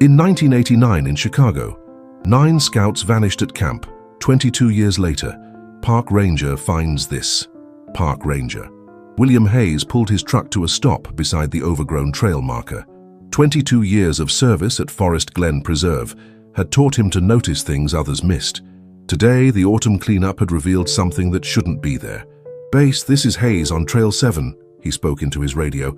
In 1989 in Chicago, 9 scouts vanished at camp. 22 years later, park ranger finds this. Park ranger William Hayes pulled his truck to a stop beside the overgrown trail marker. 22 years of service at Forest Glen Preserve had taught him to notice things others missed. Today, the autumn cleanup had revealed something that shouldn't be there. "Base, this is Hayes on Trail 7, he spoke into his radio.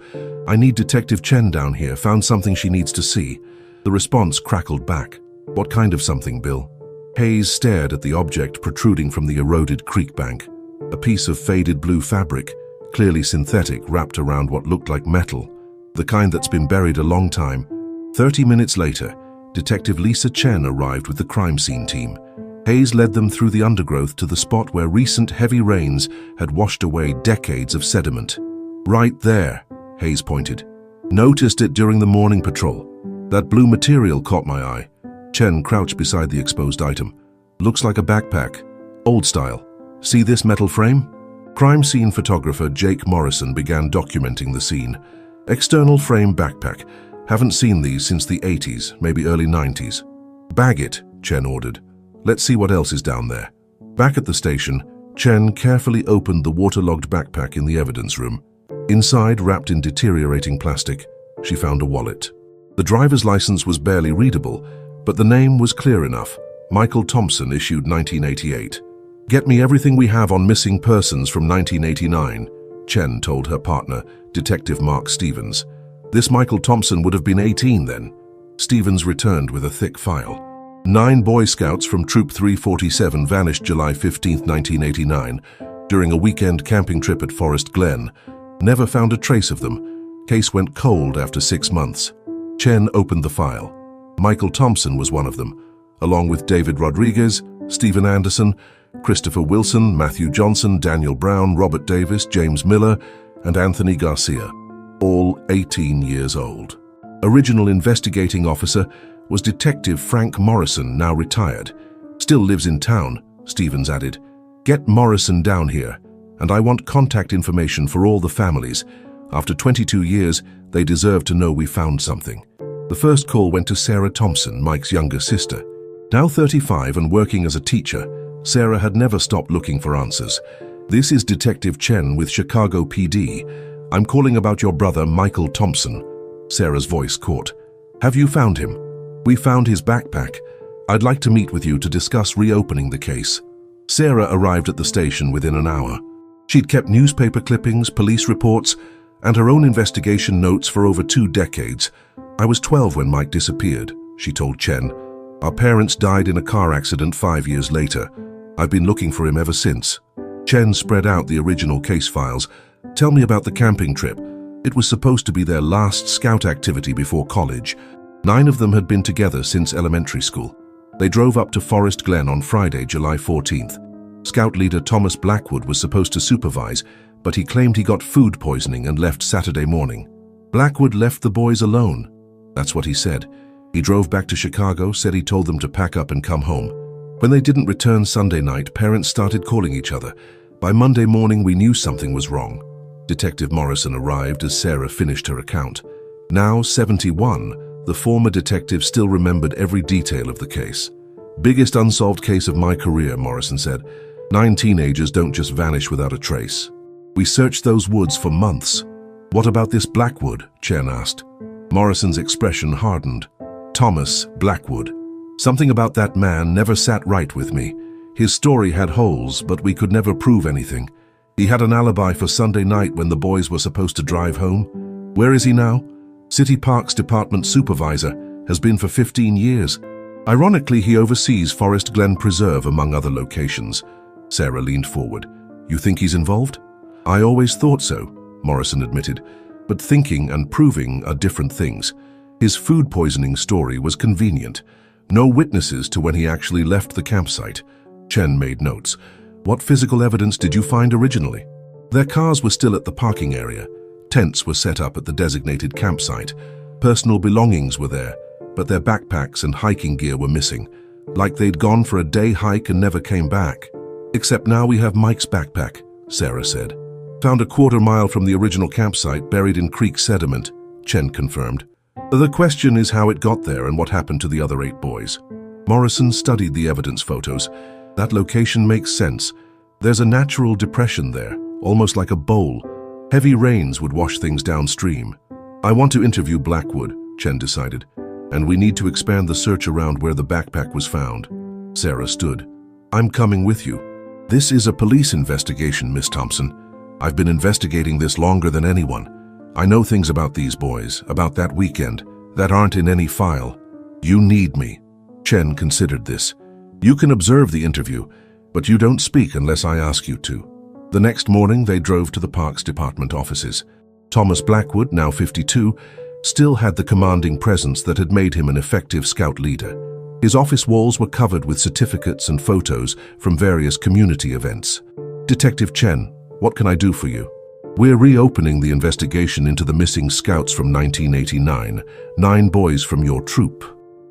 "I need Detective Chen down here, found something she needs to see." The response crackled back. "What kind of something, Bill?" Hayes stared at the object protruding from the eroded creek bank. A piece of faded blue fabric, clearly synthetic, wrapped around what looked like metal, the kind that's been buried a long time. 30 minutes later, Detective Lisa Chen arrived with the crime scene team. Hayes led them through the undergrowth to the spot where recent heavy rains had washed away decades of sediment. "Right there," Hayes pointed. "Noticed it during the morning patrol. That blue material caught my eye." Chen crouched beside the exposed item. "Looks like a backpack. Old style. See this metal frame?" Crime scene photographer Jake Morrison began documenting the scene. "External frame backpack. Haven't seen these since the 80s, maybe early 90s. "Bag it," Chen ordered. "Let's see what else is down there." Back at the station, Chen carefully opened the waterlogged backpack in the evidence room. Inside, wrapped in deteriorating plastic, she found a wallet. The driver's license was barely readable, but the name was clear enough. Michael Thompson, issued 1988. "Get me everything we have on missing persons from 1989, Chen told her partner, Detective Mark Stevens. This Michael Thompson would have been 18 then. Stevens returned with a thick file. 9 Boy Scouts from Troop 347 vanished July 15, 1989, during a weekend camping trip at Forest Glen. Never found a trace of them. Case went cold after 6 months. Chen opened the file. Michael Thompson was one of them, along with David Rodriguez, Stephen Anderson, Christopher Wilson, Matthew Johnson, Daniel Brown, Robert Davis, James Miller, and Anthony Garcia, all 18 years old. Original investigating officer was Detective Frank Morrison, now retired. "Still lives in town," Stevens added. "Get Morrison down here, and I want contact information for all the families. After 22 years, they deserve to know we found something." The first call went to Sarah Thompson, Mike's younger sister. Now 35 and working as a teacher, Sarah had never stopped looking for answers. "This is Detective Chen with Chicago PD. I'm calling about your brother, Michael Thompson." Sarah's voice caught. "Have you found him?" "We found his backpack. I'd like to meet with you to discuss reopening the case." Sarah arrived at the station within an hour. She'd kept newspaper clippings, police reports, and her own investigation notes for over 2 decades. "I was 12 when Mike disappeared," she told Chen. "Our parents died in a car accident 5 years later. I've been looking for him ever since." Chen spread out the original case files. "Tell me about the camping trip. It was supposed to be their last scout activity before college. 9 of them had been together since elementary school. They drove up to Forest Glen on Friday, July 14th. Scout leader Thomas Blackwood was supposed to supervise, but he claimed he got food poisoning and left Saturday morning. Blackwood left the boys alone. That's what he said. He drove back to Chicago, said he told them to pack up and come home. When they didn't return Sunday night, parents started calling each other. By Monday morning, we knew something was wrong." Detective Morrison arrived as Sarah finished her account. Now 71, the former detective still remembered every detail of the case. "Biggest unsolved case of my career," Morrison said. 9 teenagers don't just vanish without a trace. "We searched those woods for months." "What about this Blackwood?" Chen asked. Morrison's expression hardened. "Thomas Blackwood. Something about that man never sat right with me. His story had holes, but we could never prove anything. He had an alibi for Sunday night when the boys were supposed to drive home. Where is he now? City Parks Department Supervisor, has been for 15 years. Ironically, he oversees Forest Glen Preserve, among other locations." Sarah leaned forward. "You think he's involved?" "I always thought so," Morrison admitted. "But thinking and proving are different things. His food poisoning story was convenient. No witnesses to when he actually left the campsite." Chen made notes. "What physical evidence did you find originally?" "Their cars were still at the parking area. Tents were set up at the designated campsite. Personal belongings were there, but their backpacks and hiking gear were missing, like they'd gone for a day hike and never came back. Except now we have Mike's backpack," Sarah said. "Found a quarter mile from the original campsite, buried in creek sediment," Chen confirmed. The question is how it got there and what happened to the other 8 boys. Morrison studied the evidence photos. That location makes sense. There's a natural depression there, almost like a bowl. Heavy rains would wash things downstream. I want to interview Blackwood, Chen decided, and we need to expand the search around where the backpack was found. Sarah stood. I'm coming with you. This is a police investigation, Miss Thompson. I've been investigating this longer than anyone. I know things about these boys, about that weekend, that aren't in any file. You need me. Chen considered this. You can observe the interview, but you don't speak unless I ask you to. The next morning, they drove to the Parks Department offices. Thomas Blackwood, now 52, still had the commanding presence that had made him an effective scout leader. His office walls were covered with certificates and photos from various community events. Detective Chen, what can I do for you? We're reopening the investigation into the missing scouts from 1989, 9 boys from your troop.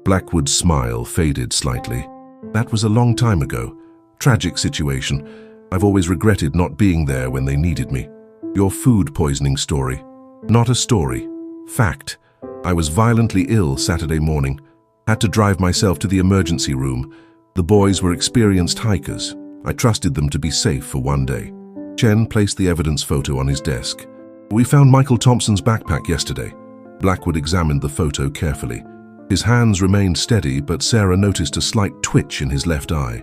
Blackwood's smile faded slightly. That was a long time ago. Tragic situation. I've always regretted not being there when they needed me. Your food poisoning story. Not a story. Fact. I was violently ill Saturday morning. Had to drive myself to the emergency room. The boys were experienced hikers. I trusted them to be safe for one day. Chen placed the evidence photo on his desk. We found Michael Thompson's backpack yesterday. Blackwood examined the photo carefully. His hands remained steady, but Sarah noticed a slight twitch in his left eye.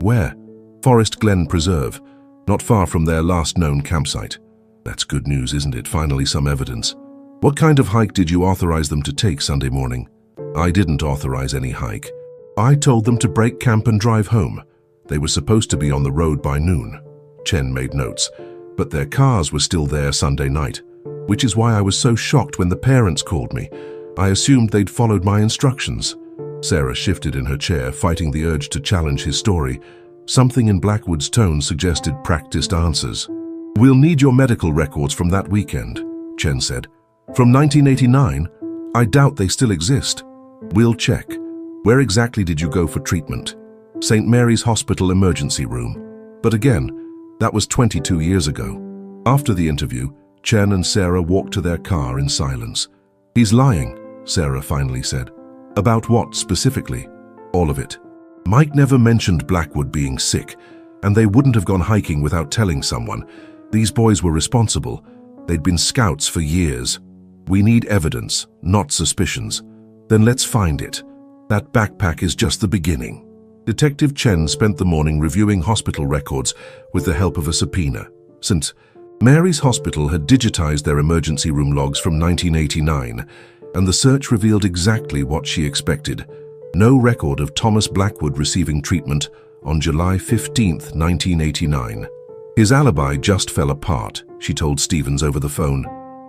Where? Forest Glen Preserve, not far from their last known campsite. That's good news, isn't it? Finally some evidence. What kind of hike did you authorize them to take Sunday morning? I didn't authorize any hike. I told them to break camp and drive home. They were supposed to be on the road by noon. Chen made notes, but their cars were still there Sunday night, which is why I was so shocked when the parents called me. I assumed they'd followed my instructions. Sarah shifted in her chair, fighting the urge to challenge his story. Something in Blackwood's tone suggested practiced answers. We'll need your medical records from that weekend, Chen said. From 1989? I doubt they still exist. We'll check. Where exactly did you go for treatment? St. Mary's Hospital emergency room. But again, that was 22 years ago. After the interview, Chen and Sarah walked to their car in silence. He's lying, Sarah finally said. About what specifically? All of it. Mike never mentioned Blackwood being sick, and they wouldn't have gone hiking without telling someone. These boys were responsible. They'd been scouts for years. We need evidence, not suspicions. Then let's find it. That backpack is just the beginning. Detective Chen spent the morning reviewing hospital records with the help of a subpoena. St. Mary's Hospital had digitized their emergency room logs from 1989, and the search revealed exactly what she expected. No record of Thomas Blackwood receiving treatment on July 15, 1989. His alibi just fell apart, she told Stevens over the phone.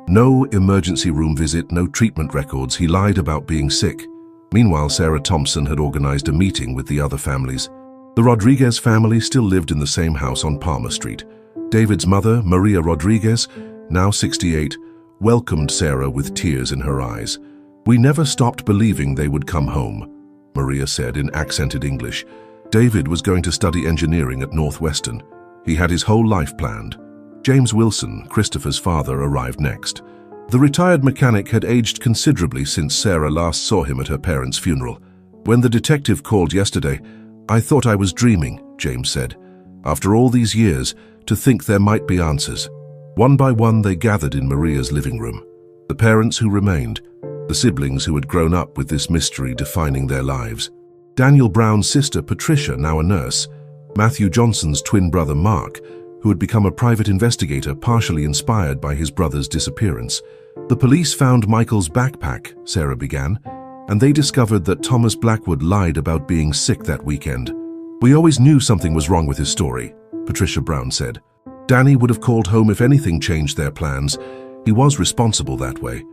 No emergency room visit, no treatment records. He lied about being sick. Meanwhile, Sarah Thompson had organized a meeting with the other families. The Rodriguez family still lived in the same house on Palmer Street. David's mother, Maria Rodriguez, now 68, welcomed Sarah with tears in her eyes. We never stopped believing they would come home, Maria said in accented English. David was going to study engineering at Northwestern. He had his whole life planned. James Wilson, Christopher's father, arrived next. The retired mechanic had aged considerably since Sarah last saw him at her parents' funeral. When the detective called yesterday, I thought I was dreaming, James said. After all these years, to think there might be answers. One by one, they gathered in Maria's living room. The parents who remained, the siblings who had grown up with this mystery defining their lives. Daniel Brown's sister, Patricia, now a nurse. Matthew Johnson's twin brother, Mark, who had become a private investigator partially inspired by his brother's disappearance. The police found Michael's backpack, Sarah began, and they discovered that Thomas Blackwood lied about being sick that weekend. We always knew something was wrong with his story, Patricia Brown said. Danny would have called home if anything changed their plans. He was responsible that way.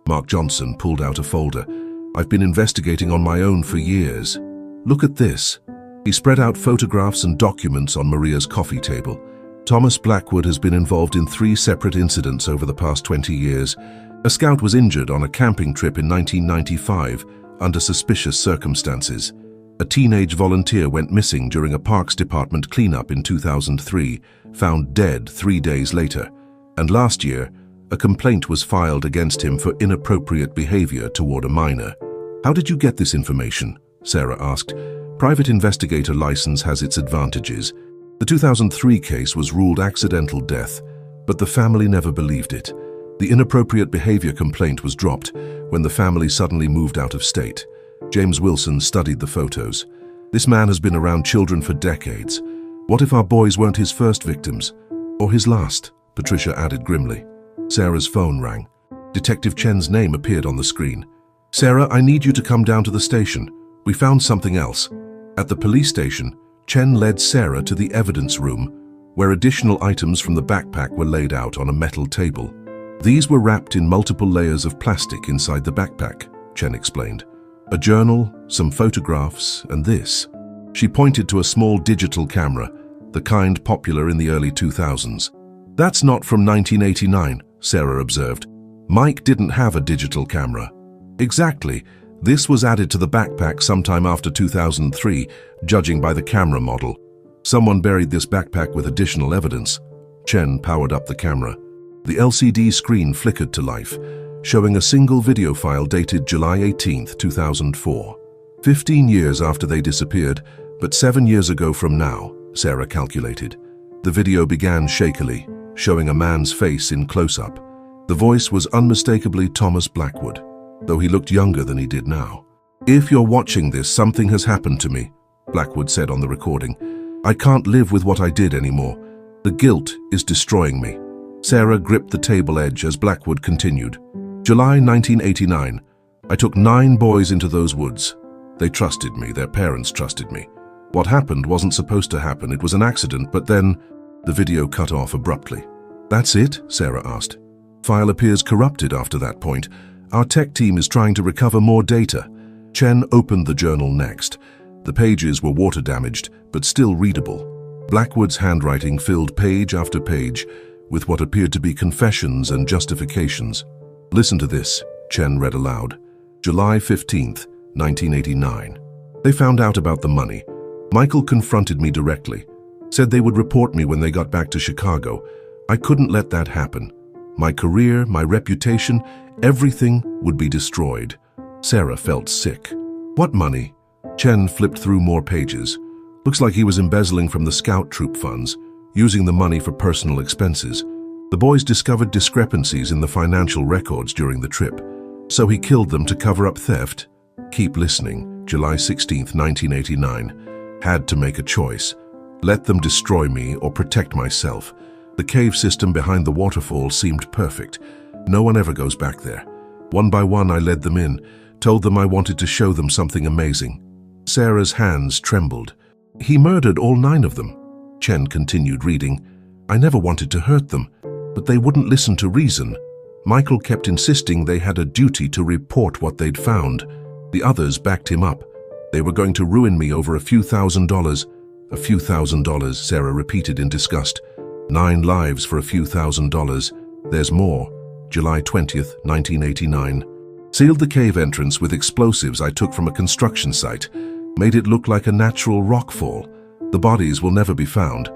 Mark Johnson pulled out a folder. I've been investigating on my own for years. Look at this. He spread out photographs and documents on Maria's coffee table. Thomas Blackwood has been involved in 3 separate incidents over the past 20 years. A scout was injured on a camping trip in 1995 under suspicious circumstances. A teenage volunteer went missing during a Parks Department cleanup in 2003, found dead 3 days later. And last year, A complaint was filed against him for inappropriate behavior toward a minor. "How did you get this information?" Sarah asked. "Private investigator license has its advantages. The 2003 case was ruled accidental death, but the family never believed it. The inappropriate behavior complaint was dropped when the family suddenly moved out of state." James Wilson studied the photos. "This man has been around children for decades. What if our boys weren't his first victims? Or his last?" Patricia added grimly. Sarah's phone rang. Detective Chen's name appeared on the screen. "Sarah, I need you to come down to the station. We found something else." At the police station, Chen led Sarah to the evidence room, where additional items from the backpack were laid out on a metal table. "These were wrapped in multiple layers of plastic inside the backpack," Chen explained. "A journal, some photographs, and this." She pointed to a small digital camera, the kind popular in the early 2000s. "That's not from 1989, Sarah observed. "Mike didn't have a digital camera." "Exactly. This was added to the backpack sometime after 2003, judging by the camera model. Someone buried this backpack with additional evidence." Chen powered up the camera. The LCD screen flickered to life, showing a single video file dated July 18, 2004. 15 years after they disappeared, but 7 years ago from now, Sarah calculated. The video began shakily, showing a man's face in close-up. The voice was unmistakably Thomas Blackwood, though he looked younger than he did now. "If you're watching this, something has happened to me," Blackwood said on the recording. "I can't live with what I did anymore. The guilt is destroying me." Sarah gripped the table edge as Blackwood continued. "July 1989. I took 9 boys into those woods. They trusted me, their parents trusted me. What happened wasn't supposed to happen, it was an accident, but then..." The video cut off abruptly. "That's it?" Sarah asked. "File appears corrupted after that point. Our tech team is trying to recover more data." Chen opened the journal next. The pages were water damaged, but still readable. Blackwood's handwriting filled page after page with what appeared to be confessions and justifications. "Listen to this," Chen read aloud. "July 15th, 1989. They found out about the money. Michael confronted me directly, said they would report me when they got back to Chicago. I couldn't let that happen. My career, my reputation, everything would be destroyed." Sarah felt sick. "What money?" Chen flipped through more pages. "Looks like he was embezzling from the scout troop funds, using the money for personal expenses. The boys discovered discrepancies in the financial records during the trip, so he killed them to cover up theft." Keep listening. July 16th, 1989. "Had to make a choice. Let them destroy me or protect myself. The cave system behind the waterfall seemed perfect. No one ever goes back there. One by one I led them in, told them I wanted to show them something amazing." Sarah's hands trembled. "He murdered all 9 of them." Chen continued reading. "I never wanted to hurt them, but they wouldn't listen to reason. Michael kept insisting they had a duty to report what they'd found. The others backed him up. They were going to ruin me over a few $1,000s. "A few $1,000s, Sarah repeated in disgust. 9 lives for a few $1,000s. There's more." July 20th, 1989. "Sealed the cave entrance with explosives I took from a construction site. Made it look like a natural rockfall. The bodies will never be found.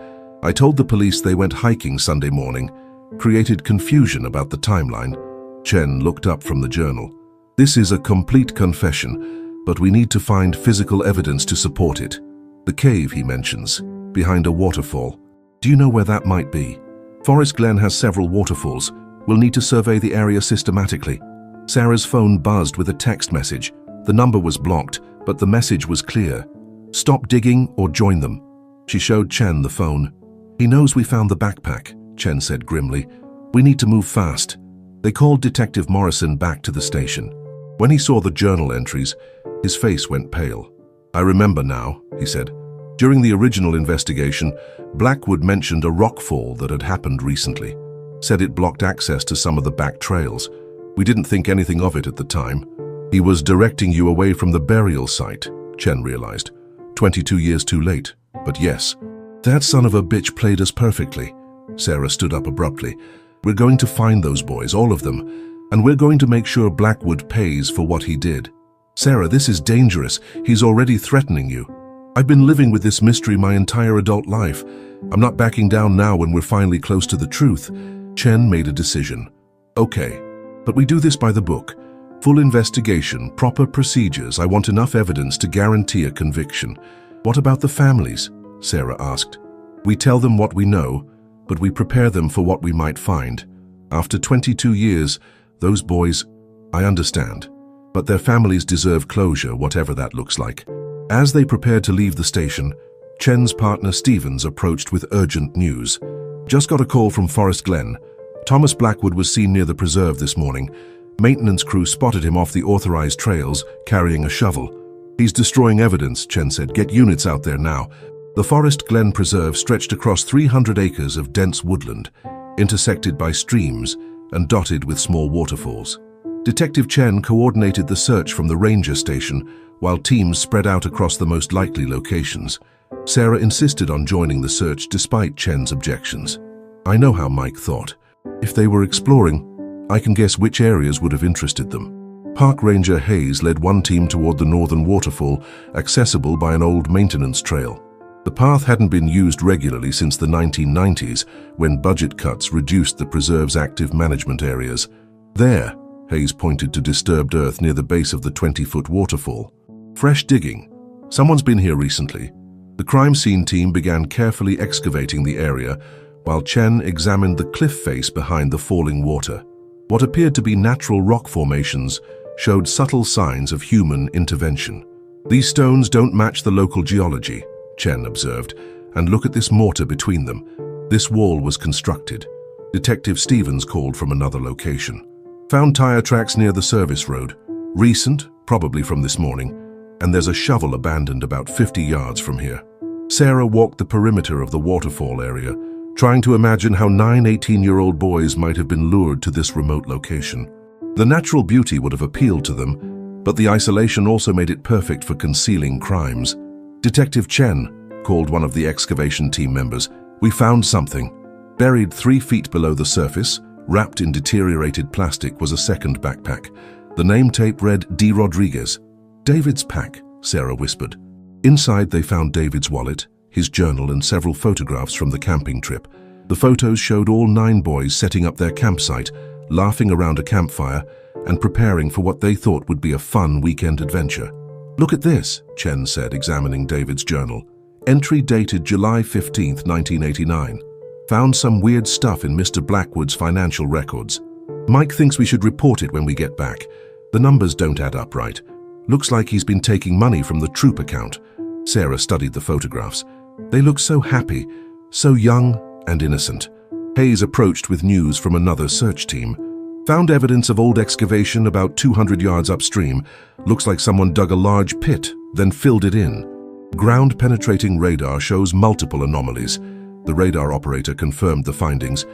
I told the police they went hiking Sunday morning. Created confusion about the timeline." Chen looked up from the journal. "This is a complete confession, but we need to find physical evidence to support it. The cave, he mentions, behind a waterfall. Do you know where that might be? Forest Glen has several waterfalls. We'll need to survey the area systematically." Sarah's phone buzzed with a text message. The number was blocked, but the message was clear. "Stop digging or join them." She showed Chen the phone. "He knows we found the backpack," Chen said grimly. "We need to move fast." They called Detective Morrison back to the station. When he saw the journal entries, his face went pale. "I remember now," he said. "During the original investigation, Blackwood mentioned a rockfall that had happened recently. Said it blocked access to some of the back trails. We didn't think anything of it at the time. He was directing you away from the burial site," Chen realized. 22 years too late, but yes. "That son of a bitch played us perfectly." Sarah stood up abruptly. "We're going to find those boys, all of them, and we're going to make sure Blackwood pays for what he did." "Sarah, this is dangerous. He's already threatening you." "I've been living with this mystery my entire adult life. I'm not backing down now when we're finally close to the truth." Chen made a decision. Okay, but we do this by the book. Full investigation, proper procedures. I want enough evidence to guarantee a conviction. What about the families? Sarah asked. We tell them what we know, but we prepare them for what we might find. After 22 years, those boys, I understand, but their families deserve closure, whatever that looks like. As they prepared to leave the station, Chen's partner Stevens approached with urgent news. Just got a call from Forest Glen. Thomas Blackwood was seen near the preserve this morning. Maintenance crew spotted him off the authorized trails, carrying a shovel. He's destroying evidence, Chen said. Get units out there now. The Forest Glen Preserve stretched across 300 acres of dense woodland, intersected by streams and dotted with small waterfalls. Detective Chen coordinated the search from the ranger station, while teams spread out across the most likely locations. Sarah insisted on joining the search despite Chen's objections. I know how Mike thought. If they were exploring, I can guess which areas would have interested them. Park Ranger Hayes led one team toward the northern waterfall, accessible by an old maintenance trail. The path hadn't been used regularly since the 1990s, when budget cuts reduced the preserve's active management areas. There, Hayes pointed to disturbed earth near the base of the 20-foot waterfall. Fresh digging. Someone's been here recently. The crime scene team began carefully excavating the area, while Chen examined the cliff face behind the falling water. What appeared to be natural rock formations showed subtle signs of human intervention. These stones don't match the local geology, Chen observed, and look at this mortar between them. This wall was constructed. Detective Stevens called from another location. Found tire tracks near the service road. Recent, probably from this morning, and there's a shovel abandoned about 50 yards from here. Sarah walked the perimeter of the waterfall area, trying to imagine how 9 18-year-old boys might have been lured to this remote location. The natural beauty would have appealed to them, but the isolation also made it perfect for concealing crimes. Detective Chen called one of the excavation team members. We found something. Buried 3 feet below the surface, wrapped in deteriorated plastic, was a second backpack. The name tape read D. Rodriguez. David's pack, Sarah whispered. Inside they found David's wallet, his journal, and several photographs from the camping trip. The photos showed all 9 boys setting up their campsite, laughing around a campfire, and preparing for what they thought would be a fun weekend adventure. Look at this, Chen said, examining David's journal. Entry dated July 15, 1989. Found some weird stuff in Mr. Blackwood's financial records. Mike thinks we should report it when we get back. The numbers don't add up right. Looks like he's been taking money from the troop account. Sarah studied the photographs. They look so happy, so young and innocent. Hayes approached with news from another search team. Found evidence of old excavation about 200 yards upstream. Looks like someone dug a large pit, then filled it in. Ground-penetrating radar shows multiple anomalies. The radar operator confirmed the findings.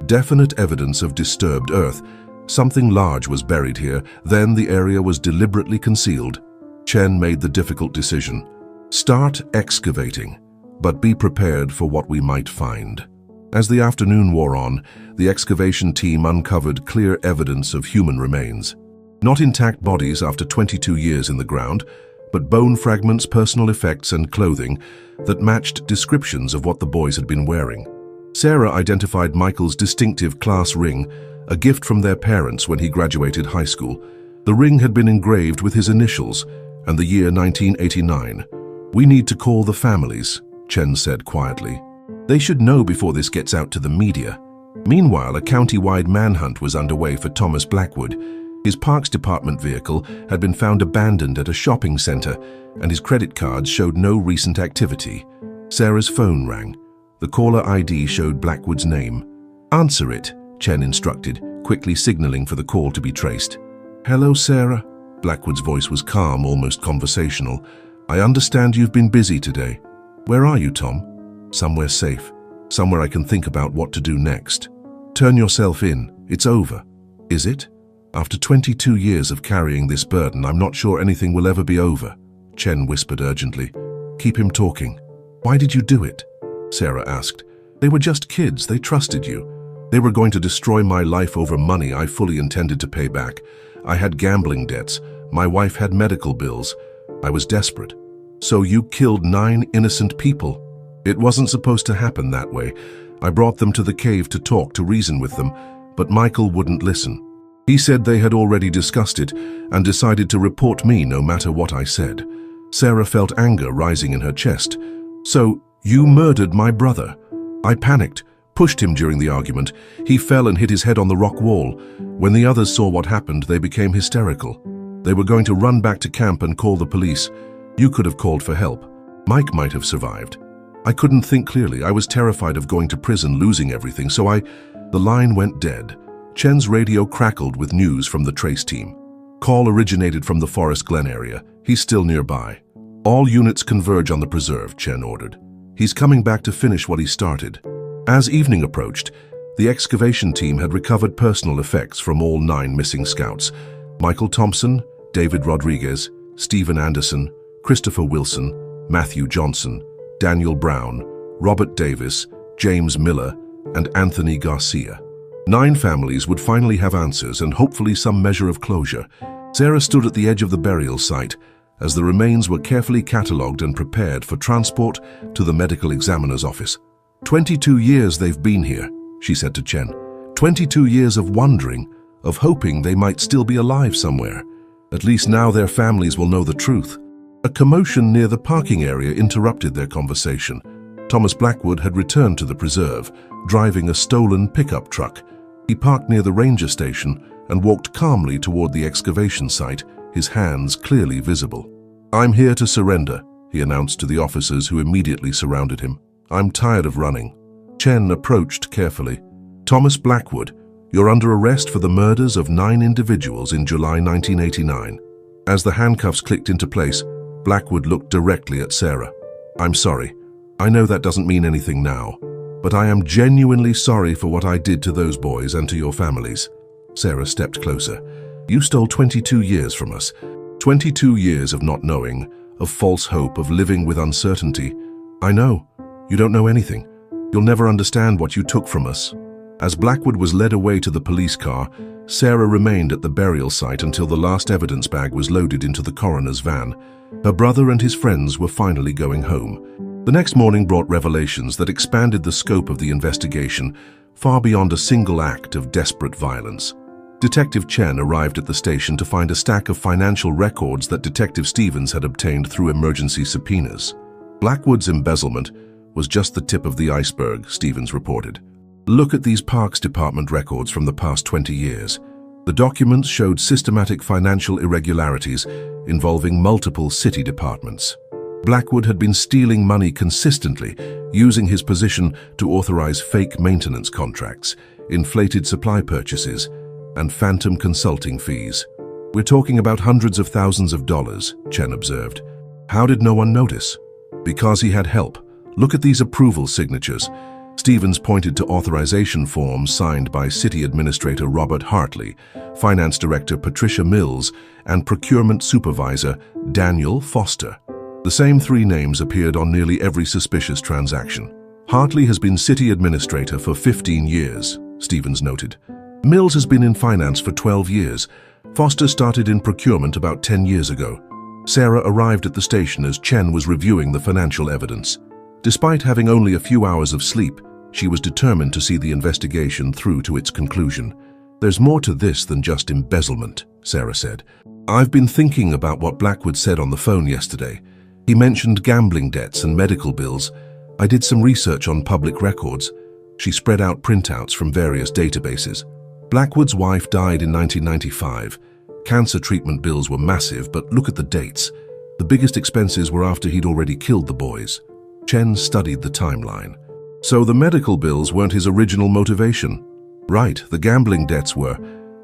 Definite evidence of disturbed earth. Something large was buried here, then the area was deliberately concealed. Chen made the difficult decision. Start excavating, but be prepared for what we might find. As the afternoon wore on, the excavation team uncovered clear evidence of human remains. Not intact bodies after 22 years in the ground, but bone fragments, personal effects, and clothing that matched descriptions of what the boys had been wearing. Sarah identified Michael's distinctive class ring, a gift from their parents when he graduated high school. The ring had been engraved with his initials and the year 1989. We need to call the families, Chen said quietly. They should know before this gets out to the media. Meanwhile, a county-wide manhunt was underway for Thomas Blackwood. His Parks Department vehicle had been found abandoned at a shopping center, and his credit cards showed no recent activity. Sarah's phone rang. The caller ID showed Blackwood's name. Answer it, Chen instructed, quickly signaling for the call to be traced. Hello, Sarah. Blackwood's voice was calm, almost conversational. I understand you've been busy today. Where are you, Tom? Somewhere safe. Somewhere I can think about what to do next. Turn yourself in. It's over. Is it? After 22 years of carrying this burden, I'm not sure anything will ever be over, Chen whispered urgently. Keep him talking. Why did you do it? Sarah asked. They were just kids. They trusted you. They were going to destroy my life over money I fully intended to pay back. I had gambling debts. My wife had medical bills. I was desperate. So you killed 9 innocent people. It wasn't supposed to happen that way. I brought them to the cave to talk, to reason with them, but Michael wouldn't listen. He said they had already discussed it and decided to report me no matter what I said. Sarah felt anger rising in her chest. "So, you murdered my brother?" I panicked, pushed him during the argument. He fell and hit his head on the rock wall. When the others saw what happened, they became hysterical. They were going to run back to camp and call the police. You could have called for help. Mike might have survived. I couldn't think clearly. I was terrified of going to prison, losing everything, so The line went dead. Chen's radio crackled with news from the trace team. Call originated from the Forest Glen area. He's still nearby. "All units converge on the preserve," Chen ordered. "He's coming back to finish what he started." As evening approached, the excavation team had recovered personal effects from all 9 missing scouts: Michael Thompson, David Rodriguez, Stephen Anderson, Christopher Wilson, Matthew Johnson, Daniel Brown, Robert Davis, James Miller, and Anthony Garcia. 9 families would finally have answers and hopefully some measure of closure. Sarah stood at the edge of the burial site as the remains were carefully catalogued and prepared for transport to the medical examiner's office. 22 years they've been here, she said to Chen. 22 years of wondering, of hoping they might still be alive somewhere. At least now their families will know the truth. A commotion near the parking area interrupted their conversation. Thomas Blackwood had returned to the preserve, driving a stolen pickup truck. He parked near the ranger station and walked calmly toward the excavation site, his hands clearly visible. "I'm here to surrender," he announced to the officers who immediately surrounded him. "I'm tired of running." Chen approached carefully. "Thomas Blackwood, you're under arrest for the murders of 9 individuals in July 1989. As the handcuffs clicked into place, Blackwood looked directly at Sarah. "I'm sorry. I know that doesn't mean anything now, but I am genuinely sorry for what I did to those boys and to your families." Sarah stepped closer. "You stole 22 years from us. 22 years of not knowing, of false hope, of living with uncertainty. I know. You don't know anything. You'll never understand what you took from us." As Blackwood was led away to the police car, Sarah remained at the burial site until the last evidence bag was loaded into the coroner's van. Her brother and his friends were finally going home. The next morning brought revelations that expanded the scope of the investigation far beyond a single act of desperate violence. Detective Chen arrived at the station to find a stack of financial records that Detective Stevens had obtained through emergency subpoenas. Blackwood's embezzlement was just the tip of the iceberg, Stevens reported. "Look at these Parks Department records from the past 20 years. The documents showed systematic financial irregularities involving multiple city departments. Blackwood had been stealing money consistently, using his position to authorize fake maintenance contracts, inflated supply purchases, and phantom consulting fees. We're talking about hundreds of thousands of dollars," Chen observed. "How did no one notice?" "Because he had help. Look at these approval signatures." Stevens pointed to authorization forms signed by City Administrator Robert Hartley, Finance Director Patricia Mills, and Procurement Supervisor Daniel Foster. The same 3 names appeared on nearly every suspicious transaction. "Hartley has been City Administrator for 15 years, Stevens noted. "Mills has been in finance for 12 years. Foster started in procurement about 10 years ago." Sarah arrived at the station as Chen was reviewing the financial evidence. Despite having only a few hours of sleep, she was determined to see the investigation through to its conclusion. "There's more to this than just embezzlement," Sarah said. "I've been thinking about what Blackwood said on the phone yesterday. He mentioned gambling debts and medical bills. I did some research on public records." She spread out printouts from various databases. Blackwood's wife died in 1995. Cancer treatment bills were massive, but look at the dates. The biggest expenses were after he'd already killed the boys. Chen studied the timeline. "So the medical bills weren't his original motivation?" "Right, the gambling debts were.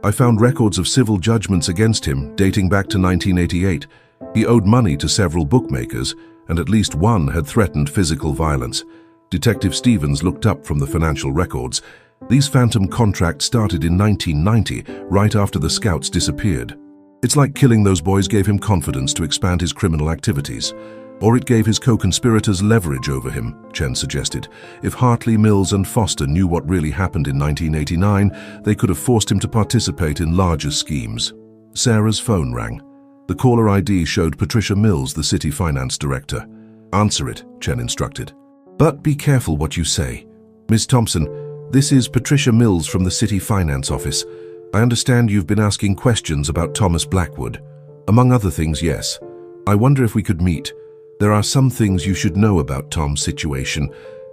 I found records of civil judgments against him dating back to 1988. He owed money to several bookmakers, and at least one had threatened physical violence." Detective Stevens looked up from the financial records. "These phantom contracts started in 1990, right after the scouts disappeared. It's like killing those boys gave him confidence to expand his criminal activities. Or it gave his co-conspirators leverage over him," Chen suggested. "If Hartley, Mills, and Foster knew what really happened in 1989, they could have forced him to participate in larger schemes." Sarah's phone rang. The caller ID showed Patricia Mills, the city finance director. "Answer it," Chen instructed. "But be careful what you say. Miss Thompson, This is Patricia Mills from the City Finance Office. I understand you've been asking questions about Thomas Blackwood. Among other things, yes. I wonder if we could meet. There are some things you should know about Tom's situation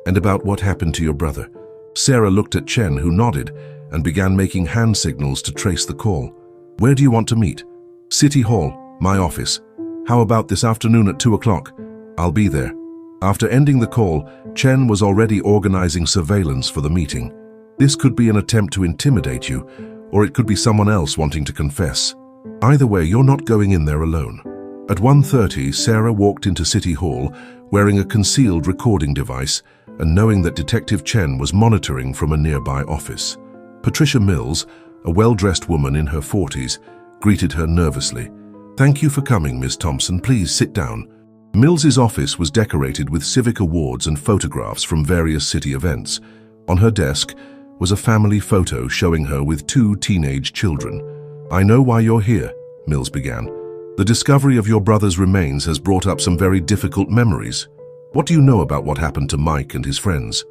and about what happened to your brother. Sarah looked at Chen, who nodded, and began making hand signals to trace the call. Where do you want to meet? City Hall, my office. How about this afternoon at 2 o'clock? I'll be there. After ending the call, Chen was already organizing surveillance for the meeting. This could be an attempt to intimidate you, or it could be someone else wanting to confess. Either way, you're not going in there alone. At 1:30, Sarah walked into City Hall wearing a concealed recording device and knowing that Detective Chen was monitoring from a nearby office. Patricia Mills, a well-dressed woman in her 40s, greeted her nervously. "Thank you for coming, Ms. Thompson. Please sit down." Mills's office was decorated with civic awards and photographs from various city events. On her desk was a family photo showing her with 2 teenage children. "I know why you're here," Mills began. "The discovery of your brother's remains has brought up some very difficult memories. What do you know about what happened to Mike and his friends?"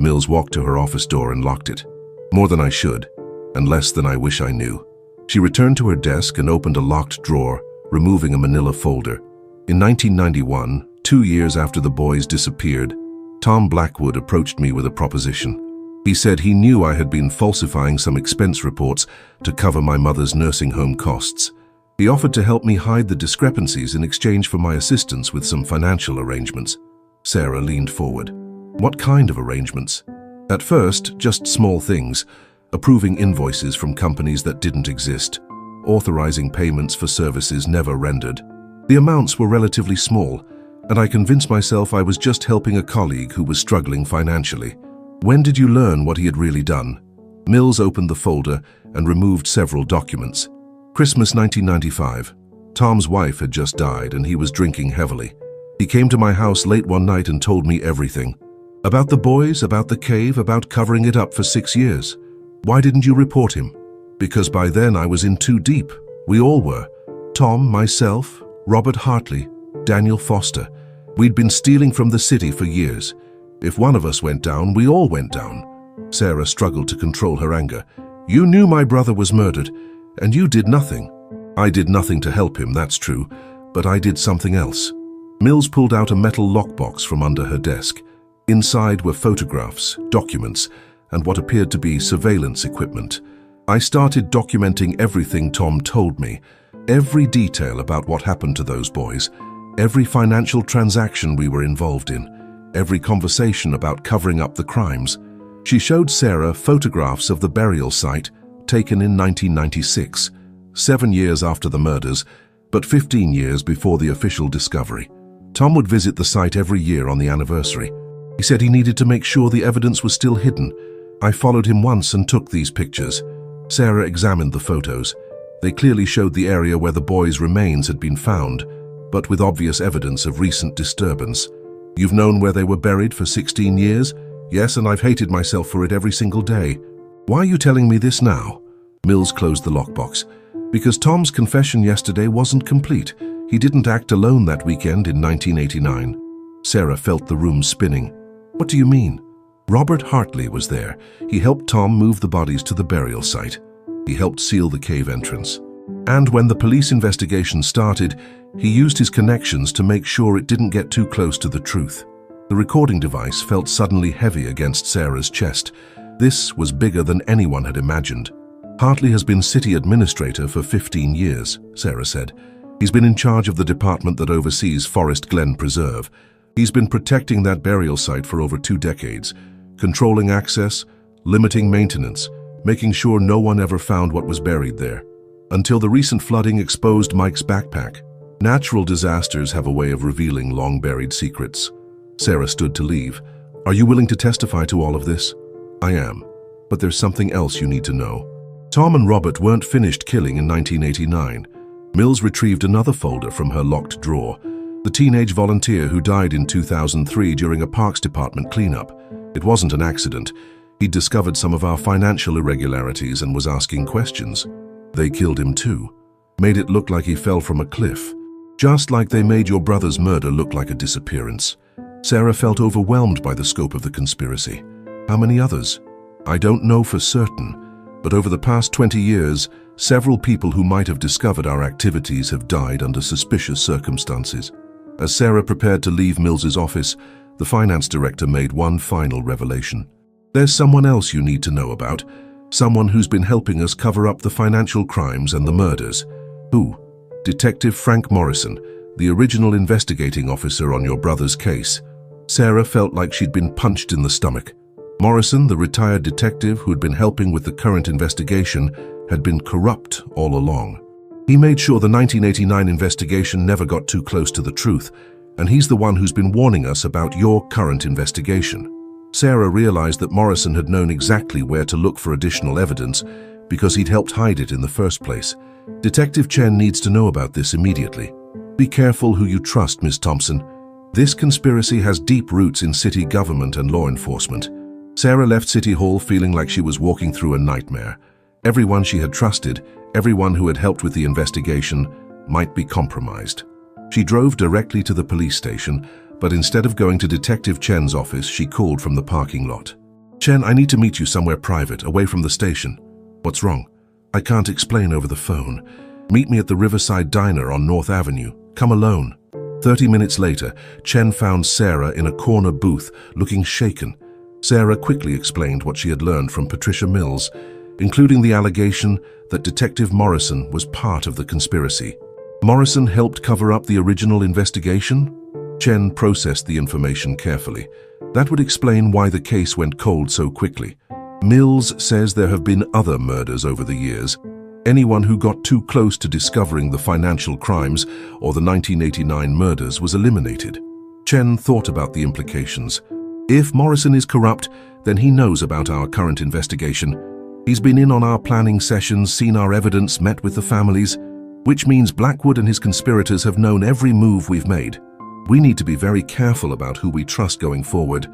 Mills walked to her office door and locked it. "More than I should, and less than I wish I knew." She returned to her desk and opened a locked drawer, removing a manila folder. In 1991, 2 years after the boys disappeared, Tom Blackwood approached me with a proposition. He said he knew I had been falsifying some expense reports to cover my mother's nursing home costs. He offered to help me hide the discrepancies in exchange for my assistance with some financial arrangements. Sarah leaned forward. "What kind of arrangements?" "At first, just small things, approving invoices from companies that didn't exist, authorizing payments for services never rendered. The amounts were relatively small, and I convinced myself I was just helping a colleague who was struggling financially." "When did you learn what he had really done?" Mills opened the folder and removed several documents. "Christmas 1995. Tom's wife had just died and he was drinking heavily. He came to my house late one night and told me everything. About the boys, about the cave, about covering it up for 6 years. Why didn't you report him?" "Because by then I was in too deep. We all were. Tom, myself, Robert Hartley, Daniel Foster. We'd been stealing from the city for years. If one of us went down, we all went down." Sarah struggled to control her anger. "You knew my brother was murdered, and you did nothing." "I did nothing to help him, that's true, but I did something else." Mills pulled out a metal lockbox from under her desk. Inside were photographs, documents, and what appeared to be surveillance equipment. "I started documenting everything Tom told me, every detail about what happened to those boys, every financial transaction we were involved in, every conversation about covering up the crimes." She showed Sarah photographs of the burial site taken in 1996, 7 years after the murders, but 15 years before the official discovery. Tom would visit the site every year on the anniversary. He said he needed to make sure the evidence was still hidden. "I followed him once and took these pictures." Sarah examined the photos. They clearly showed the area where the boys' remains had been found, but with obvious evidence of recent disturbance. "You've known where they were buried for 16 years? "Yes, and I've hated myself for it every single day." "Why are you telling me this now?" Mills closed the lockbox. "Because Tom's confession yesterday wasn't complete. He didn't act alone that weekend in 1989. Sarah felt the room spinning. "What do you mean?" "Robert Hartley was there. He helped Tom move the bodies to the burial site. He helped seal the cave entrance. And when the police investigation started, he used his connections to make sure it didn't get too close to the truth." The recording device felt suddenly heavy against Sarah's chest. This was bigger than anyone had imagined. "Hartley has been city administrator for 15 years, Sarah said. "He's been in charge of the department that oversees Forest Glen Preserve. He's been protecting that burial site for over 2 decades, controlling access, limiting maintenance, making sure no one ever found what was buried there. Until the recent flooding exposed Mike's backpack. Natural disasters have a way of revealing long-buried secrets." Sarah stood to leave. "Are you willing to testify to all of this?" "I am. But there's something else you need to know. Tom and Robert weren't finished killing in 1989. Mills retrieved another folder from her locked drawer. The teenage volunteer who died in 2003 during a Parks Department cleanup. It wasn't an accident. He'd discovered some of our financial irregularities and was asking questions. They killed him too. Made it look like he fell from a cliff. Just like they made your brother's murder look like a disappearance. Sarah felt overwhelmed by the scope of the conspiracy. "How many others?" I don't know for certain, but over the past 20 years, several people who might have discovered our activities have died under suspicious circumstances. As Sarah prepared to leave Mills's office, the finance director made one final revelation. There's someone else you need to know about, someone who's been helping us cover up the financial crimes and the murders. Who? Detective Frank Morrison, the original investigating officer on your brother's case. Sarah felt like she'd been punched in the stomach. Morrison, the retired detective who'd been helping with the current investigation, had been corrupt all along. He made sure the 1989 investigation never got too close to the truth, and he's the one who's been warning us about your current investigation. Sarah realized that Morrison had known exactly where to look for additional evidence because he'd helped hide it in the first place. Detective Chen needs to know about this immediately. Be careful who you trust, Ms. Thompson. This conspiracy has deep roots in city government and law enforcement. Sarah left City Hall feeling like she was walking through a nightmare. Everyone she had trusted, everyone who had helped with the investigation, might be compromised. She drove directly to the police station, but instead of going to Detective Chen's office, she called from the parking lot. Chen, I need to meet you somewhere private, away from the station. What's wrong? I can't explain over the phone. Meet me at the Riverside Diner on North Avenue. Come alone. 30 minutes later, Chen found Sarah in a corner booth, looking shaken. Sarah quickly explained what she had learned from Patricia Mills, including the allegation that Detective Morrison was part of the conspiracy. Morrison helped cover up the original investigation? Chen processed the information carefully. That would explain why the case went cold so quickly. Mills says there have been other murders over the years. Anyone who got too close to discovering the financial crimes or the 1989 murders was eliminated. Chen thought about the implications. If Morrison is corrupt, then he knows about our current investigation. He's been in on our planning sessions, seen our evidence, met with the families, which means Blackwood and his conspirators have known every move we've made. We need to be very careful about who we trust going forward,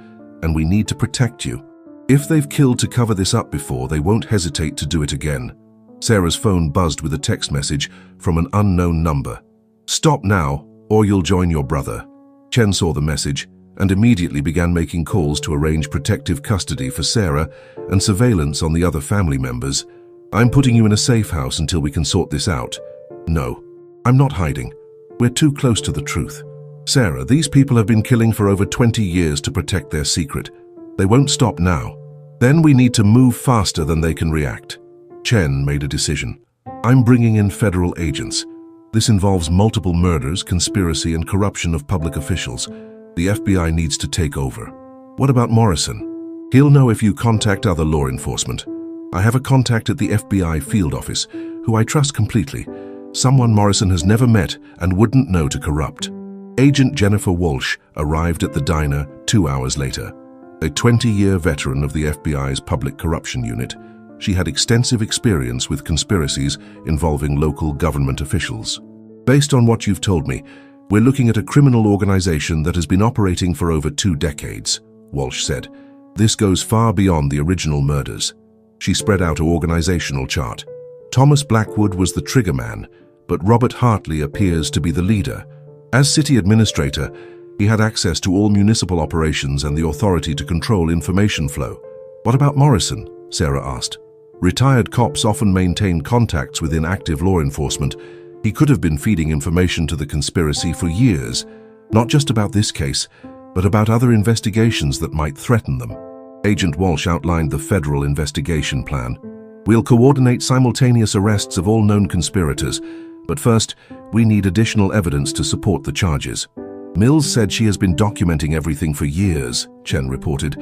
and we need to protect you. If they've killed to cover this up before, they won't hesitate to do it again. Sarah's phone buzzed with a text message from an unknown number. Stop now, or you'll join your brother. Chen saw the message and immediately began making calls to arrange protective custody for Sarah and surveillance on the other family members. I'm putting you in a safe house until we can sort this out. No, I'm not hiding. We're too close to the truth. Sarah, these people have been killing for over 20 years to protect their secret. They won't stop now. Then we need to move faster than they can react. Chen made a decision. I'm bringing in federal agents. This involves multiple murders, conspiracy, and corruption of public officials. The FBI needs to take over. What about Morrison? He'll know if you contact other law enforcement. I have a contact at the FBI field office, who I trust completely. Someone Morrison has never met and wouldn't know to corrupt. Agent Jennifer Walsh arrived at the diner 2 hours later. A 20-year veteran of the FBI's Public Corruption Unit, she had extensive experience with conspiracies involving local government officials. Based on what you've told me, we're looking at a criminal organization that has been operating for over 2 decades, Walsh said. This goes far beyond the original murders. She spread out an organizational chart. Thomas Blackwood was the triggerman, but Robert Hartley appears to be the leader. As city administrator, he had access to all municipal operations and the authority to control information flow. What about Morrison? Sarah asked. Retired cops often maintain contacts within active law enforcement. He could have been feeding information to the conspiracy for years, not just about this case, but about other investigations that might threaten them. Agent Walsh outlined the federal investigation plan. We'll coordinate simultaneous arrests of all known conspirators, but first, we need additional evidence to support the charges. Mills said she has been documenting everything for years, Chen reported.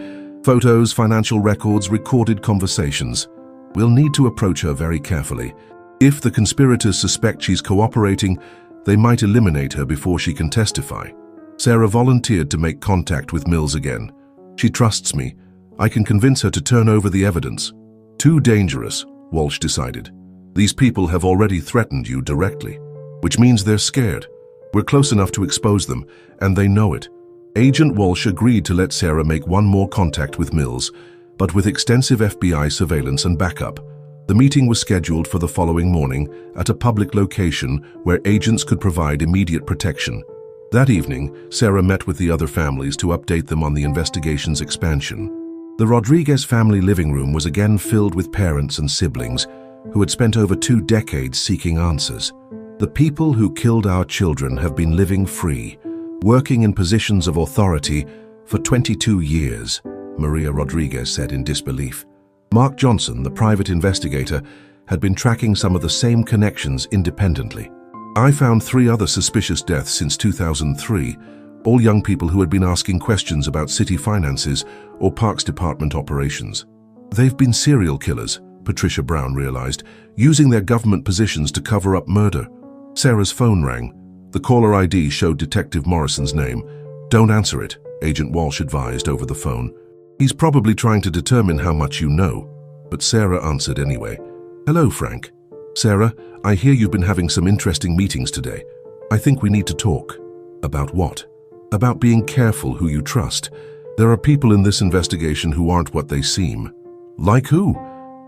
Photos, financial records, recorded conversations. We'll need to approach her very carefully. If the conspirators suspect she's cooperating, they might eliminate her before she can testify. Sarah volunteered to make contact with Mills again. She trusts me. I can convince her to turn over the evidence. Too dangerous, Walsh decided. These people have already threatened you directly, which means they're scared. We're close enough to expose them, and they know it. Agent Walsh agreed to let Sarah make one more contact with Mills, but with extensive FBI surveillance and backup. The meeting was scheduled for the following morning at a public location where agents could provide immediate protection. That evening, Sarah met with the other families to update them on the investigation's expansion. The Rodriguez family living room was again filled with parents and siblings who had spent over 2 decades seeking answers. The people who killed our children have been living free, working in positions of authority for 22 years, Maria Rodriguez said in disbelief. Mark Johnson, the private investigator, had been tracking some of the same connections independently. I found 3 other suspicious deaths since 2003, all young people who had been asking questions about city finances or Parks Department operations. They've been serial killers, Patricia Brown realized, using their government positions to cover up murder. Sarah's phone rang. The caller ID showed Detective Morrison's name. "Don't answer it," Agent Walsh advised over the phone. "He's probably trying to determine how much you know." But Sarah answered anyway. "Hello, Frank." "Sarah, I hear you've been having some interesting meetings today. I think we need to talk." "About what?" "About being careful who you trust. There are people in this investigation who aren't what they seem." "Like who?"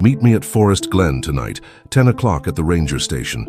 "Meet me at Forest Glen tonight, 10 o'clock at the ranger station.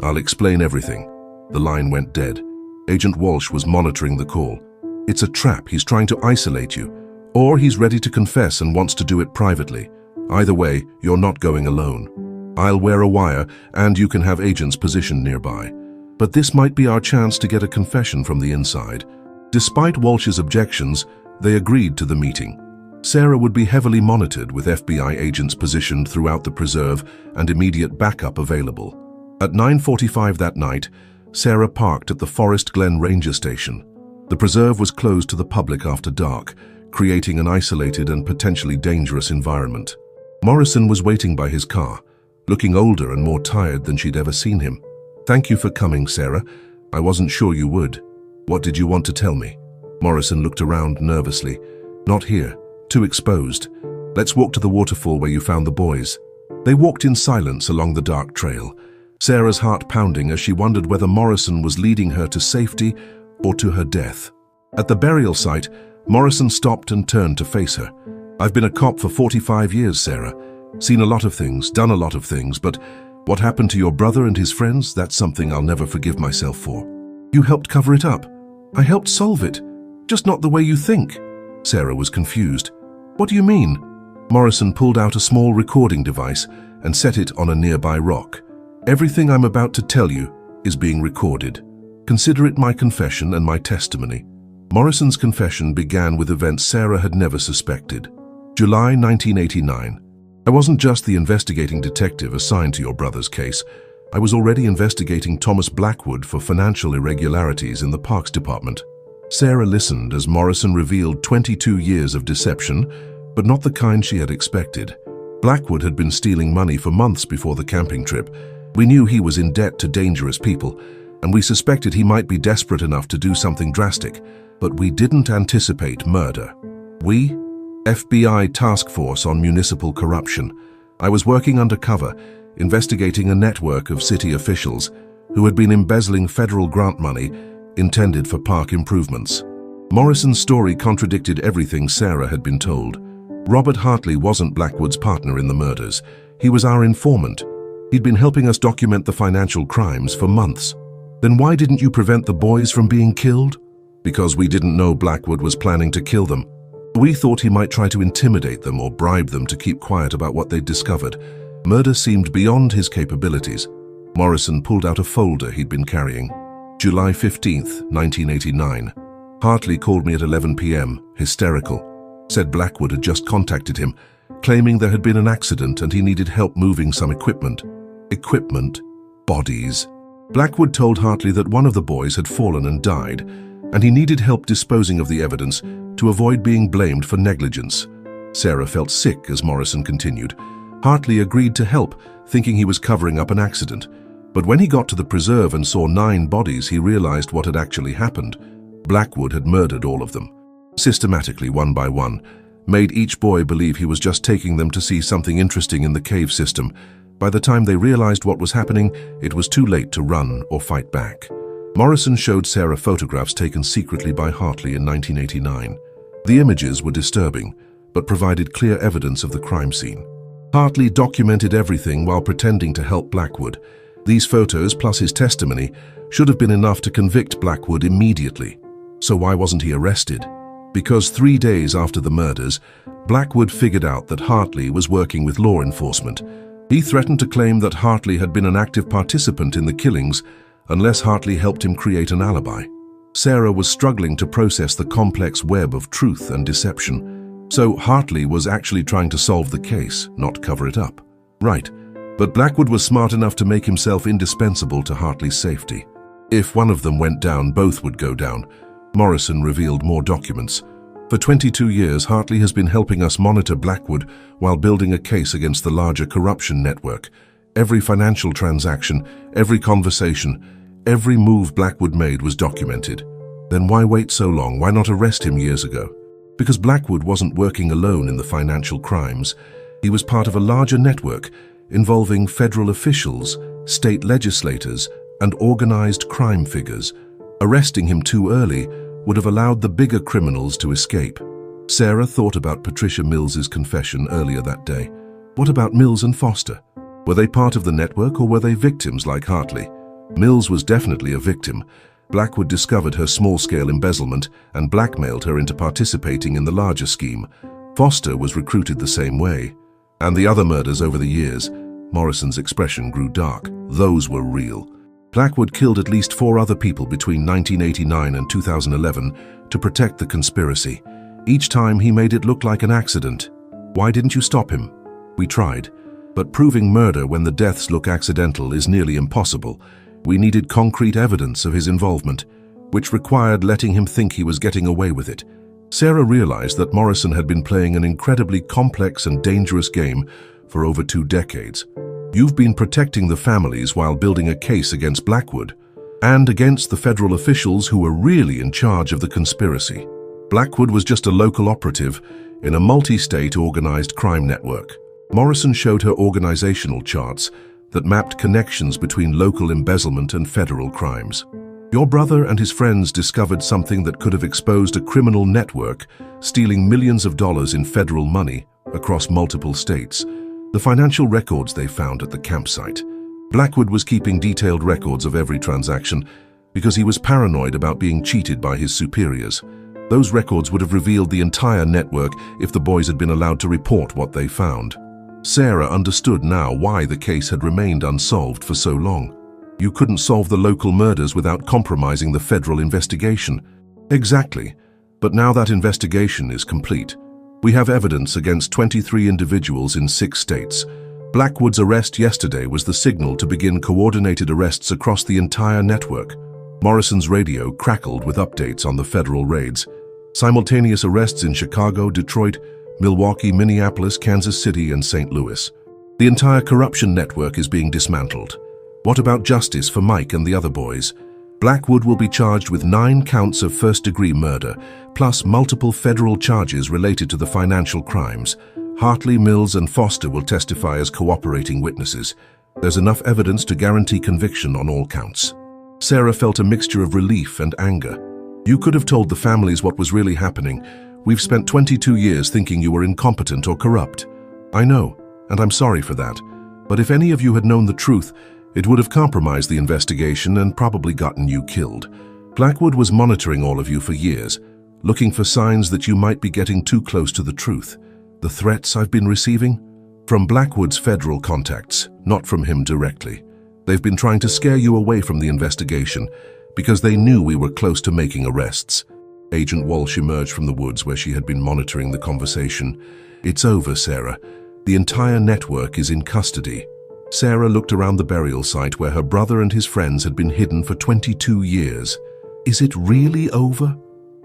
I'll explain everything." The line went dead. Agent Walsh was monitoring the call. "It's a trap. He's trying to isolate you. Or he's ready to confess and wants to do it privately. Either way, you're not going alone. I'll wear a wire, and you can have agents positioned nearby. But this might be our chance to get a confession from the inside." Despite Walsh's objections, they agreed to the meeting. Sarah would be heavily monitored with FBI agents positioned throughout the preserve and immediate backup available. At 9:45 that night, Sarah parked at the Forest Glen Ranger Station. The preserve was closed to the public after dark, creating an isolated and potentially dangerous environment. Morrison was waiting by his car, looking older and more tired than she'd ever seen him. "Thank you for coming, Sarah. I wasn't sure you would. What did you want to tell me?" Morrison looked around nervously. "Not here. Too exposed. Let's walk to the waterfall where you found the boys." They walked in silence along the dark trail, Sarah's heart pounding as she wondered whether Morrison was leading her to safety or to her death. At the burial site, Morrison stopped and turned to face her. "I've been a cop for 45 years, Sarah. Seen a lot of things, done a lot of things, but what happened to your brother and his friends, that's something I'll never forgive myself for." "You helped cover it up." "I helped solve it. Just not the way you think." Sarah was confused. "What do you mean?" Morrison pulled out a small recording device and set it on a nearby rock. "Everything I'm about to tell you is being recorded. Consider it my confession and my testimony." Morrison's confession began with events Sarah had never suspected. July 1989. "I wasn't just the investigating detective assigned to your brother's case. I was already investigating Thomas Blackwood for financial irregularities in the Parks Department." Sarah listened as Morrison revealed 22 years of deception, but not the kind she had expected. Blackwood had been stealing money for months before the camping trip. We knew he was in debt to dangerous people, and we suspected he might be desperate enough to do something drastic, but we didn't anticipate murder. "We? FBI Task Force on Municipal Corruption. I was working undercover, investigating a network of city officials who had been embezzling federal grant money intended for park improvements." Morrison's story contradicted everything Sarah had been told. Robert Hartley wasn't Blackwood's partner in the murders. He was our informant. He'd been helping us document the financial crimes for months. "Then why didn't you prevent the boys from being killed?" "Because we didn't know Blackwood was planning to kill them. We thought he might try to intimidate them or bribe them to keep quiet about what they'd discovered. Murder seemed beyond his capabilities." Morrison pulled out a folder he'd been carrying. July 15th, 1989. "Hartley called me at 11 p.m., hysterical. Said Blackwood had just contacted him, claiming there had been an accident and he needed help moving some equipment." Equipment? Bodies. Blackwood told Hartley that one of the boys had fallen and died, and he needed help disposing of the evidence to avoid being blamed for negligence. Sarah felt sick as Morrison continued. Hartley agreed to help, thinking he was covering up an accident. But when he got to the preserve and saw 9 bodies, he realized what had actually happened. Blackwood had murdered all of them, systematically, one by one, made each boy believe he was just taking them to see something interesting in the cave system. By the time they realized what was happening, it was too late to run or fight back. Morrison showed Sarah photographs taken secretly by Hartley in 1989. The images were disturbing, but provided clear evidence of the crime scene. Hartley documented everything while pretending to help Blackwood. These photos, plus his testimony, should have been enough to convict Blackwood immediately. So why wasn't he arrested? Because 3 days after the murders, Blackwood figured out that Hartley was working with law enforcement. He threatened to claim that Hartley had been an active participant in the killings unless Hartley helped him create an alibi. Sarah was struggling to process the complex web of truth and deception. So Hartley was actually trying to solve the case, not cover it up. Right. But Blackwood was smart enough to make himself indispensable to Hartley's safety. If one of them went down, both would go down. Morrison revealed more documents. For 22 years, Hartley has been helping us monitor Blackwood while building a case against the larger corruption network. Every financial transaction, every conversation, every move Blackwood made was documented. Then why wait so long? Why not arrest him years ago? Because Blackwood wasn't working alone in the financial crimes. He was part of a larger network involving federal officials, state legislators, and organized crime figures. Arresting him too early would have allowed the bigger criminals to escape. Sarah thought about Patricia Mills's confession earlier that day. What about Mills and Foster? Were they part of the network or were they victims like Hartley? Mills was definitely a victim. Blackwood discovered her small-scale embezzlement and blackmailed her into participating in the larger scheme. Foster was recruited the same way. And the other murders over the years, Morrison's expression grew dark. Those were real. Blackwood killed at least 4 other people between 1989 and 2011 to protect the conspiracy. Each time he made it look like an accident. Why didn't you stop him? We tried. But proving murder when the deaths look accidental is nearly impossible. We needed concrete evidence of his involvement, which required letting him think he was getting away with it. Sarah realized that Morrison had been playing an incredibly complex and dangerous game for over 2 decades. You've been protecting the families while building a case against Blackwood and against the federal officials who were really in charge of the conspiracy. Blackwood was just a local operative in a multi-state organized crime network. Morrison showed her organizational charts that mapped connections between local embezzlement and federal crimes. Your brother and his friends discovered something that could have exposed a criminal network stealing millions of dollars in federal money across multiple states. The financial records they found at the campsite. Blackwood was keeping detailed records of every transaction because he was paranoid about being cheated by his superiors. Those records would have revealed the entire network if the boys had been allowed to report what they found. Sarah understood now why the case had remained unsolved for so long. You couldn't solve the local murders without compromising the federal investigation. Exactly. But now that investigation is complete. We have evidence against 23 individuals in 6 states. Blackwood's arrest yesterday was the signal to begin coordinated arrests across the entire network. Morrison's radio crackled with updates on the federal raids. Simultaneous arrests in Chicago, Detroit, Milwaukee, Minneapolis, Kansas City, and St. Louis. The entire corruption network is being dismantled. What about justice for Mike and the other boys? Blackwood will be charged with 9 counts of first-degree murder, plus multiple federal charges related to the financial crimes. Hartley, Mills, and Foster will testify as cooperating witnesses. There's enough evidence to guarantee conviction on all counts. Sarah felt a mixture of relief and anger. You could have told the families what was really happening. We've spent 22 years thinking you were incompetent or corrupt. I know, and I'm sorry for that. But if any of you had known the truth, it would have compromised the investigation and probably gotten you killed. Blackwood was monitoring all of you for years, looking for signs that you might be getting too close to the truth. The threats I've been receiving? From Blackwood's federal contacts, not from him directly. They've been trying to scare you away from the investigation because they knew we were close to making arrests. Agent Walsh emerged from the woods where she had been monitoring the conversation. It's over, Sarah. The entire network is in custody. Sarah looked around the burial site where her brother and his friends had been hidden for 22 years. Is it really over?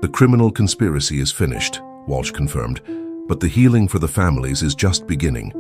The criminal conspiracy is finished, Walsh confirmed, but the healing for the families is just beginning.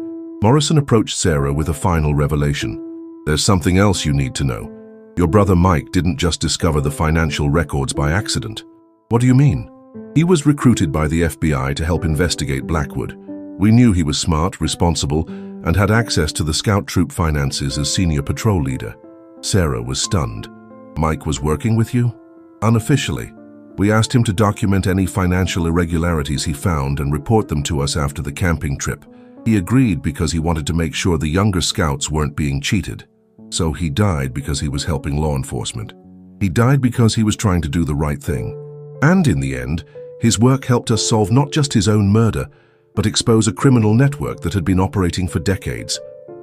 Morrison approached Sarah with a final revelation. There's something else you need to know. Your brother Mike didn't just discover the financial records by accident. What do you mean? He was recruited by the FBI to help investigate Blackwood. We knew he was smart, responsible, and had access to the scout troop finances as senior patrol leader. Sarah was stunned. Mike was working with you? Unofficially. We asked him to document any financial irregularities he found and report them to us after the camping trip. He agreed because he wanted to make sure the younger scouts weren't being cheated. So he died because he was helping law enforcement. He died because he was trying to do the right thing. And in the end, his work helped us solve not just his own murder, but expose a criminal network that had been operating for decades.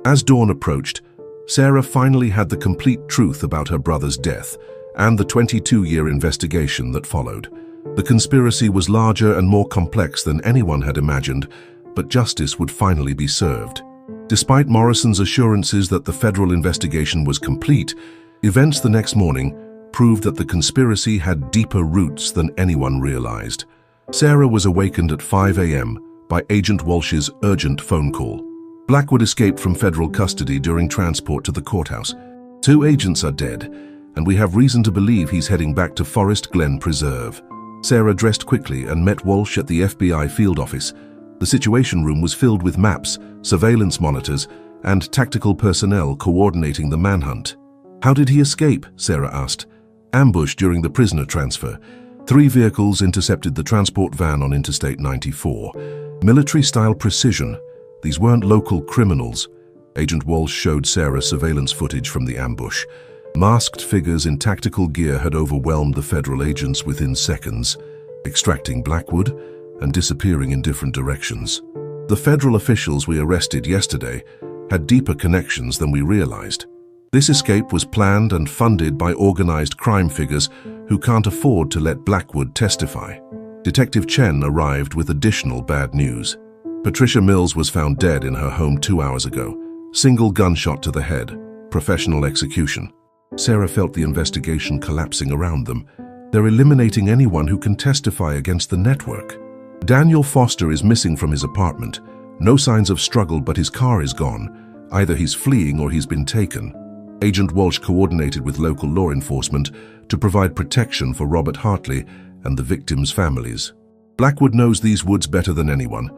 As dawn approached, Sarah finally had the complete truth about her brother's death and the 22-year investigation that followed. The conspiracy was larger and more complex than anyone had imagined, but justice would finally be served. Despite Morrison's assurances that the federal investigation was complete, events the next morning proved that the conspiracy had deeper roots than anyone realized. Sarah was awakened at 5 a.m. by Agent Walsh's urgent phone call. Blackwood escaped from federal custody during transport to the courthouse. 2 agents are dead, and we have reason to believe he's heading back to Forest Glen Preserve. Sarah dressed quickly and met Walsh at the FBI field office. The Situation Room was filled with maps, surveillance monitors, and tactical personnel coordinating the manhunt. "How did he escape?" Sarah asked. "Ambushed during the prisoner transfer. 3 vehicles intercepted the transport van on Interstate 94. Military-style precision. These weren't local criminals." Agent Walsh showed Sarah surveillance footage from the ambush. Masked figures in tactical gear had overwhelmed the federal agents within seconds, extracting Blackwood and disappearing in different directions. The federal officials we arrested yesterday had deeper connections than we realized. This escape was planned and funded by organized crime figures who can't afford to let Blackwood testify. Detective Chen arrived with additional bad news. Patricia Mills was found dead in her home 2 hours ago. Single gunshot to the head. Professional execution. Sarah felt the investigation collapsing around them. They're eliminating anyone who can testify against the network. Daniel Foster is missing from his apartment. No signs of struggle, but his car is gone. Either he's fleeing or he's been taken. Agent Walsh coordinated with local law enforcement to provide protection for Robert Hartley and the victims' families. Blackwood knows these woods better than anyone.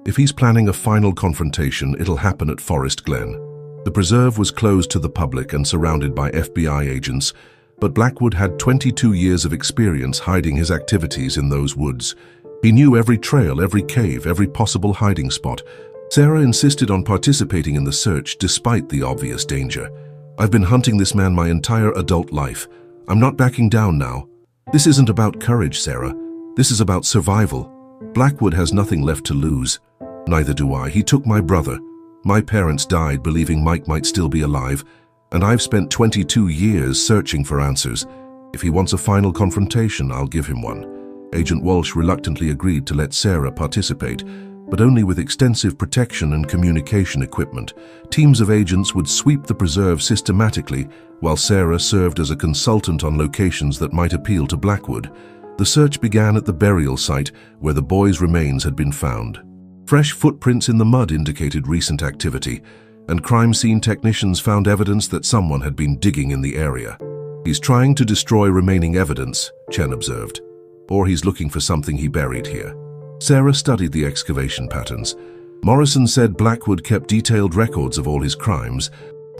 If he's planning a final confrontation, it'll happen at Forest Glen. The preserve was closed to the public and surrounded by FBI agents, but Blackwood had 22 years of experience hiding his activities in those woods. He knew every trail, every cave, every possible hiding spot. Sarah insisted on participating in the search despite the obvious danger. "I've been hunting this man my entire adult life. I'm not backing down now." "This isn't about courage, Sarah. This is about survival. Blackwood has nothing left to lose. Neither do I. He took my brother. My parents died believing Mike might still be alive, and I've spent 22 years searching for answers. If he wants a final confrontation, I'll give him one." Agent Walsh reluctantly agreed to let Sarah participate, but only with extensive protection and communication equipment. Teams of agents would sweep the preserve systematically, while Sarah served as a consultant on locations that might appeal to Blackwood. The search began at the burial site where the boys' remains had been found. Fresh footprints in the mud indicated recent activity, and crime scene technicians found evidence that someone had been digging in the area. "He's trying to destroy remaining evidence," Chen observed. "Or he's looking for something he buried here." Sarah studied the excavation patterns. Morrison said Blackwood kept detailed records of all his crimes.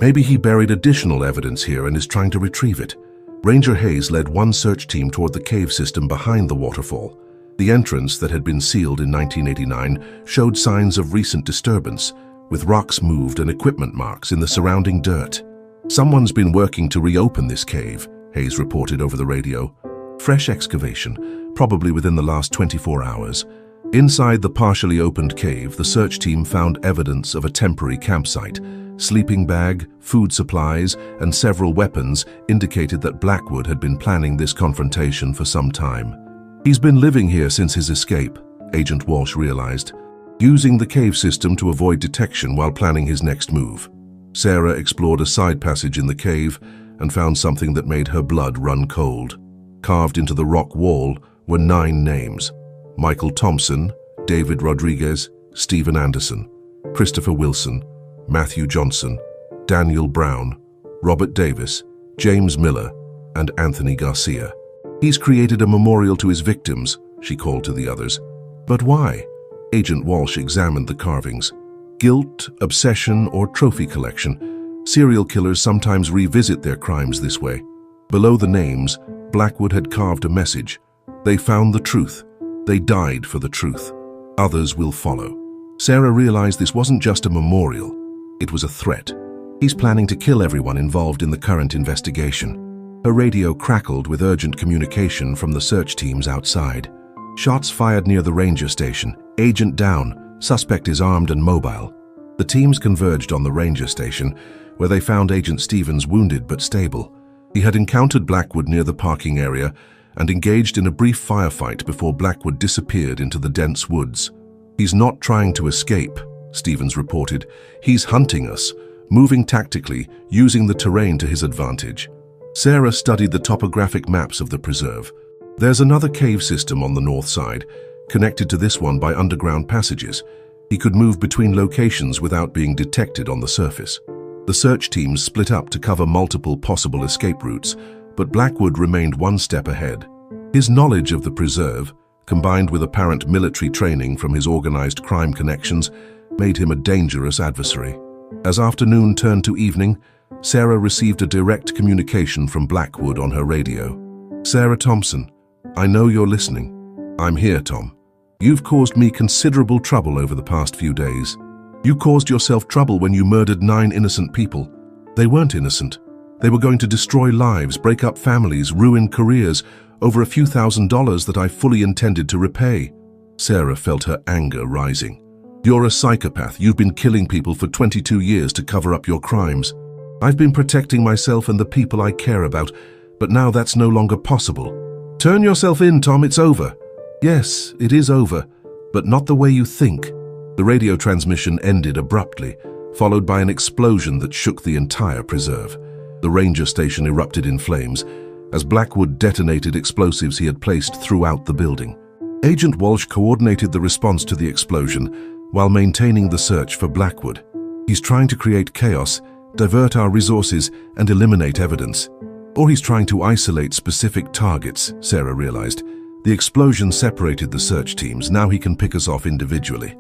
Maybe he buried additional evidence here and is trying to retrieve it. Ranger Hayes led one search team toward the cave system behind the waterfall. The entrance that had been sealed in 1989 showed signs of recent disturbance, with rocks moved and equipment marks in the surrounding dirt. "Someone's been working to reopen this cave," Hayes reported over the radio. "Fresh excavation, probably within the last 24 hours. Inside the partially opened cave, the search team found evidence of a temporary campsite. Sleeping bag, food supplies, and several weapons indicated that Blackwood had been planning this confrontation for some time. He's been living here since his escape, Agent Walsh realized, using the cave system to avoid detection while planning his next move. Sarah explored a side passage in the cave and found something that made her blood run cold. Carved into the rock wall were 9 names: Michael Thompson, David Rodriguez, Stephen Anderson, Christopher Wilson, Matthew Johnson, Daniel Brown, Robert Davis, James Miller, and Anthony Garcia. "He's created a memorial to his victims," she called to the others. "But why?" Agent Walsh examined the carvings. Guilt, obsession, or trophy collection. Serial killers sometimes revisit their crimes this way. Below the names, Blackwood had carved a message. "They found the truth. They died for the truth. Others will follow." Sarah realized this wasn't just a memorial. It was a threat. He's planning to kill everyone involved in the current investigation. Her radio crackled with urgent communication from the search teams outside. "Shots fired near the ranger station. Agent down. Suspect is armed and mobile. The teams converged on the ranger station, where they found Agent Stevens wounded but stable. He had encountered Blackwood near the parking area and engaged in a brief firefight before Blackwood disappeared into the dense woods. "He's not trying to escape," Stevens reported. "He's hunting us, moving tactically, using the terrain to his advantage." Sarah studied the topographic maps of the preserve. There's another cave system on the north side, connected to this one by underground passages. He could move between locations without being detected on the surface. The search teams split up to cover multiple possible escape routes, but Blackwood remained one step ahead. His knowledge of the preserve, combined with apparent military training from his organized crime connections, made him a dangerous adversary. As afternoon turned to evening, Sarah received a direct communication from Blackwood on her radio. "Sarah Thompson, I know you're listening. I'm here, Tom. You've caused me considerable trouble over the past few days. You caused yourself trouble when you murdered 9 innocent people. They weren't innocent. They were going to destroy lives, break up families, ruin careers, over a few $1,000s that I fully intended to repay." Sarah felt her anger rising. "You're a psychopath. You've been killing people for 22 years to cover up your crimes. I've been protecting myself and the people I care about, but now that's no longer possible. Turn yourself in, Tom, it's over." "Yes, it is over, but not the way you think." The radio transmission ended abruptly, followed by an explosion that shook the entire preserve. The ranger station erupted in flames as Blackwood detonated explosives he had placed throughout the building. Agent Walsh coordinated the response to the explosion while maintaining the search for Blackwood. "He's trying to create chaos, divert our resources, and eliminate evidence. Or he's trying to isolate specific targets," Sarah realized. The explosion separated the search teams. Now he can pick us off individually.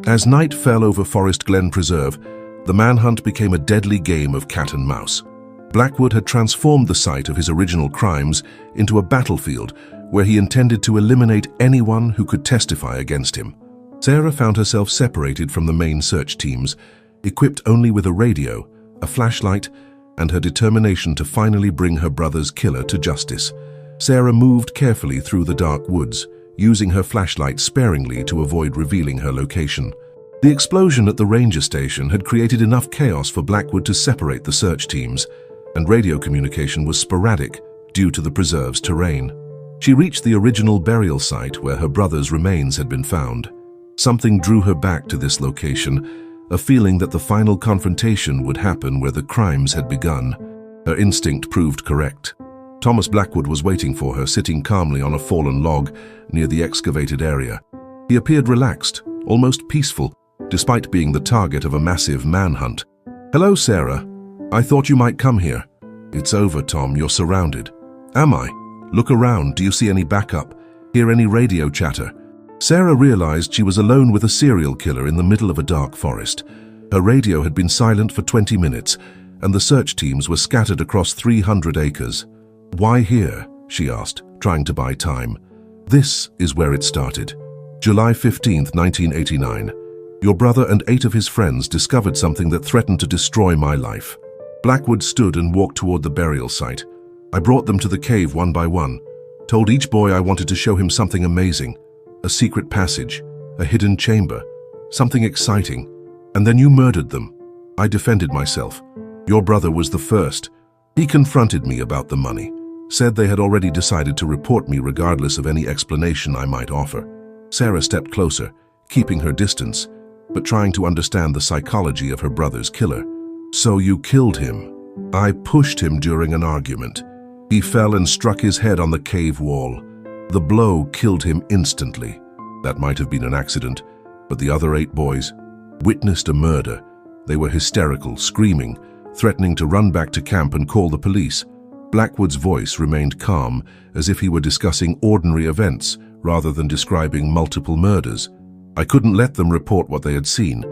As night fell over Forest Glen Preserve, the manhunt became a deadly game of cat and mouse. Blackwood had transformed the site of his original crimes into a battlefield where he intended to eliminate anyone who could testify against him. Sarah found herself separated from the main search teams, equipped only with a radio, a flashlight, and her determination to finally bring her brother's killer to justice. Sarah moved carefully through the dark woods, using her flashlight sparingly to avoid revealing her location. The explosion at the ranger station had created enough chaos for Blackwood to separate the search teams, and radio communication was sporadic due to the preserve's terrain. She reached the original burial site where her brother's remains had been found. Something drew her back to this location, a feeling that the final confrontation would happen where the crimes had begun. Her instinct proved correct. Thomas Blackwood was waiting for her, sitting calmly on a fallen log near the excavated area. He appeared relaxed, almost peaceful, despite being the target of a massive manhunt. "Hello, Sarah. I thought you might come here." "It's over, Tom. You're surrounded." "Am I? Look around. Do you see any backup? Hear any radio chatter?" Sarah realized she was alone with a serial killer in the middle of a dark forest. Her radio had been silent for 20 minutes, and the search teams were scattered across 300 acres. "Why here?" she asked, trying to buy time. "This is where it started. July 15th, 1989. Your brother and 8 of his friends discovered something that threatened to destroy my life." Blackwood stood and walked toward the burial site. "I brought them to the cave one by one, told each boy I wanted to show him something amazing, a secret passage, a hidden chamber, something exciting, and then you murdered them. I defended myself. Your brother was the first. He confronted me about the money, said they had already decided to report me regardless of any explanation I might offer." Sarah stepped closer, keeping her distance, but trying to understand the psychology of her brother's killer. "So you killed him?" "I pushed him during an argument. He fell and struck his head on the cave wall. The blow killed him instantly. That might have been an accident, but the other 8 boys witnessed a murder. They were hysterical, screaming, threatening to run back to camp and call the police." Blackwood's voice remained calm, as if he were discussing ordinary events rather than describing multiple murders. "I couldn't let them report what they had seen.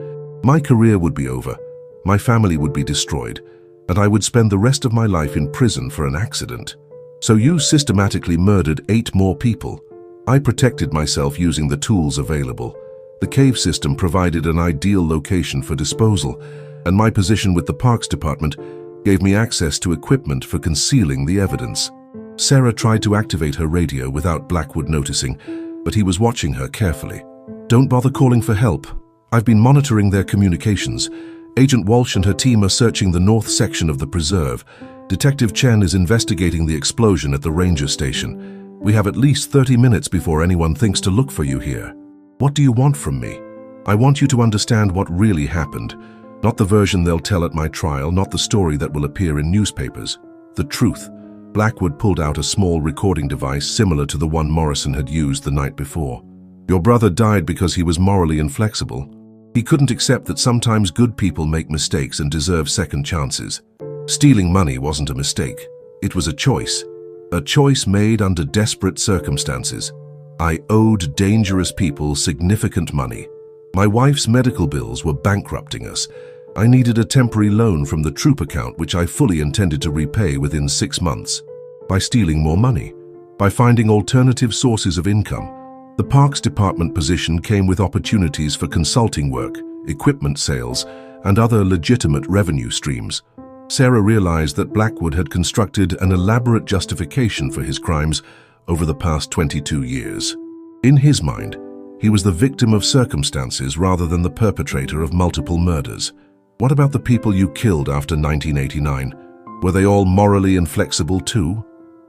My career would be over, my family would be destroyed, and I would spend the rest of my life in prison for an accident. So you systematically murdered 8 more people." "I protected myself using the tools available. The cave system provided an ideal location for disposal, and my position with the Parks Department gave me access to equipment for concealing the evidence." Sarah tried to activate her radio without Blackwood noticing, but he was watching her carefully. "Don't bother calling for help. I've been monitoring their communications. Agent Walsh and her team are searching the north section of the preserve. Detective Chen is investigating the explosion at the ranger station. We have at least 30 minutes before anyone thinks to look for you here. What do you want from me? I want you to understand what really happened. Not the version they'll tell at my trial, not the story that will appear in newspapers. The truth. Blackwood pulled out a small recording device similar to the one Morrison had used the night before. Your brother died because he was morally inflexible. He couldn't accept that sometimes good people make mistakes and deserve second chances. Stealing money wasn't a mistake. It was a choice made under desperate circumstances. I owed dangerous people significant money. My wife's medical bills were bankrupting us. I needed a temporary loan from the troop account which I fully intended to repay within 6 months. By stealing more money, by finding alternative sources of income, the Parks Department position came with opportunities for consulting work, equipment sales, and other legitimate revenue streams. Sarah realized that Blackwood had constructed an elaborate justification for his crimes over the past 22 years. In his mind, he was the victim of circumstances rather than the perpetrator of multiple murders. What about the people you killed after 1989? Were they all morally inflexible too?